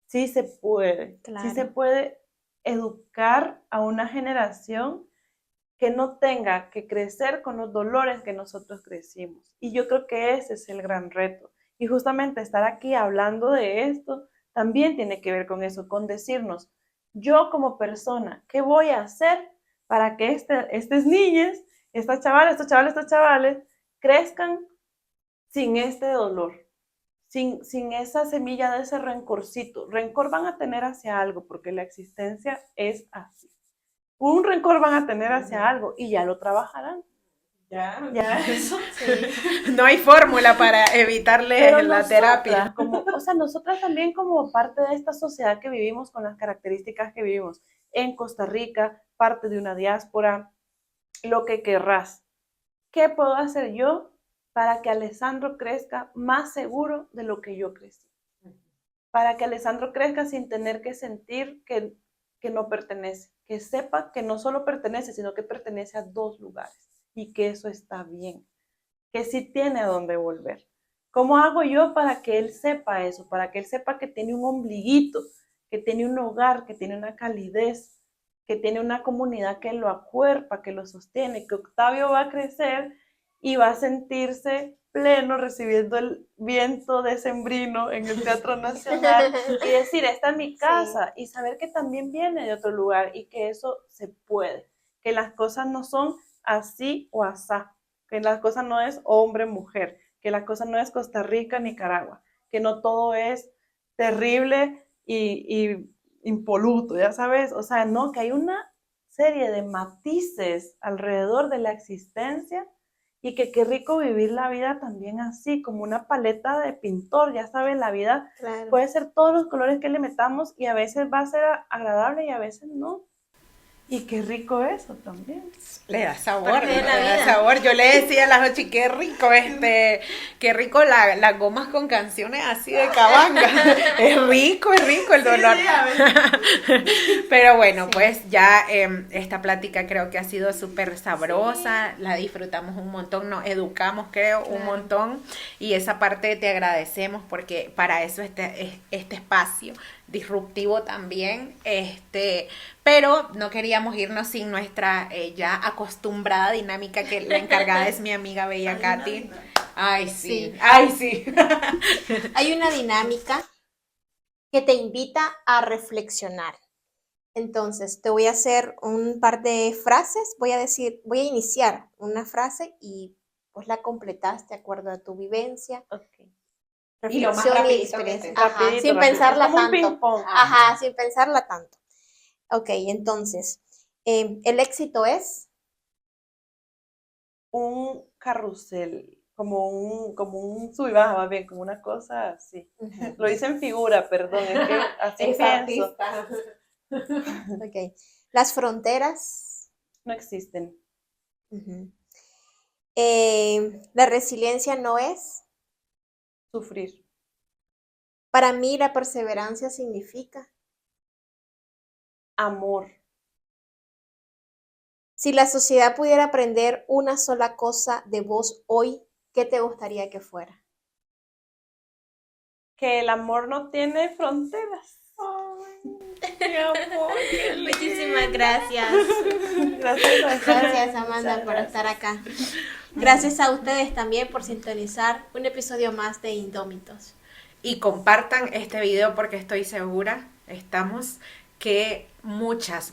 sí se puede, Claro. sí se puede educar a una generación que no tenga que crecer con los dolores que nosotros crecimos. Y yo creo que ese es el gran reto. Y justamente estar aquí hablando de esto también tiene que ver con eso, con decirnos, yo como persona, ¿qué voy a hacer para que estas niñas, estos chavales, crezcan sin este dolor? Sin esa semilla de ese rencorcito. Rencor van a tener hacia algo, porque la existencia es así. Un rencor van a tener hacia algo y ya lo trabajarán. Ya eso. Sí. No hay fórmula para evitarle la terapia. Nosotras también como parte de esta sociedad que vivimos, con las características que vivimos en Costa Rica, parte de una diáspora, lo que querrás. ¿Qué puedo hacer yo para que Alessandro crezca más seguro de lo que yo crecí? Para que Alessandro crezca sin tener que sentir que no pertenece, que sepa que no solo pertenece, sino que pertenece a 2 lugares y que eso está bien, que sí tiene a dónde volver. ¿Cómo hago yo para que él sepa eso? Para que él sepa que tiene un ombliguito, que tiene un hogar, que tiene una calidez, que tiene una comunidad que lo acuerpa, que lo sostiene, que Octavio va a crecer y va a sentirse pleno recibiendo el viento decembrino en el Teatro Nacional y decir, esta es mi casa, sí. Y saber que también viene de otro lugar y que eso se puede, que las cosas no son así o asá, que las cosas no es hombre-mujer, que la cosa no es Costa Rica, Nicaragua, que no todo es terrible y impoluto, ya sabes, o sea, no, que hay una serie de matices alrededor de la existencia y que qué rico vivir la vida también así, como una paleta de pintor, ya sabes, la vida claro. Puede ser todos los colores que le metamos y a veces va a ser agradable y a veces no. Y qué rico eso también. Le da sabor, le da sabor. Yo le decía a las 8, qué rico las gomas con canciones así de cabanga. Es rico el dolor. Sí, pero bueno, sí. Pues ya esta plática creo que ha sido súper sabrosa, sí. La disfrutamos un montón, nos educamos creo un montón y esa parte te agradecemos porque para eso este espacio disruptivo también, pero no queríamos irnos sin nuestra ya acostumbrada dinámica, que la encargada es mi amiga bella Katy. Ay, sí. Hay una dinámica que te invita a reflexionar. Entonces, te voy a hacer un par de frases, voy a iniciar una frase y pues la completas de acuerdo a tu vivencia. Okay. Reflexión y experiencia. Sin pensarla tanto. Ajá, sin pensarla tanto. Ok, entonces, el éxito es un carrusel, como un sub y baja, más bien, como una cosa así. Uh-huh. Lo hice en figura, perdón, es que así es pienso. Ok, las fronteras no existen. Uh-huh. La resiliencia no es sufrir. Para mí la perseverancia significa amor. Si la sociedad pudiera aprender una sola cosa de vos hoy, ¿qué te gustaría que fuera? Que el amor no tiene fronteras. Ay, mi amor. Muchísimas gracias. Gracias, Amanda, por estar acá. Gracias a ustedes también por sintonizar un episodio más de Indómitos. Y compartan este video porque estoy segura, que muchas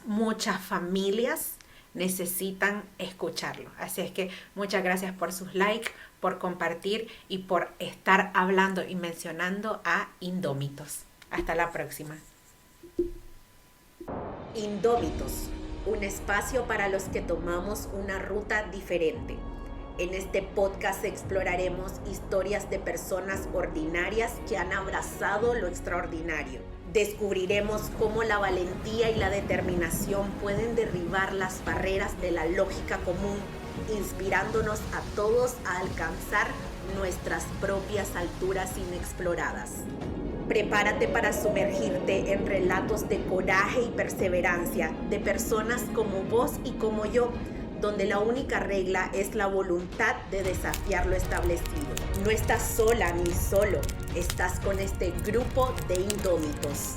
familias necesitan escucharlo. Así es que muchas gracias por sus likes, por compartir y por estar hablando y mencionando a Indómitos. Hasta la próxima. Indómitos, un espacio para los que tomamos una ruta diferente. En este podcast exploraremos historias de personas ordinarias que han abrazado lo extraordinario. Descubriremos cómo la valentía y la determinación pueden derribar las barreras de la lógica común, inspirándonos a todos a alcanzar nuestras propias alturas inexploradas. Prepárate para sumergirte en relatos de coraje y perseverancia de personas como vos y como yo, donde la única regla es la voluntad de desafiar lo establecido. No estás sola ni solo, estás con este grupo de indómitos.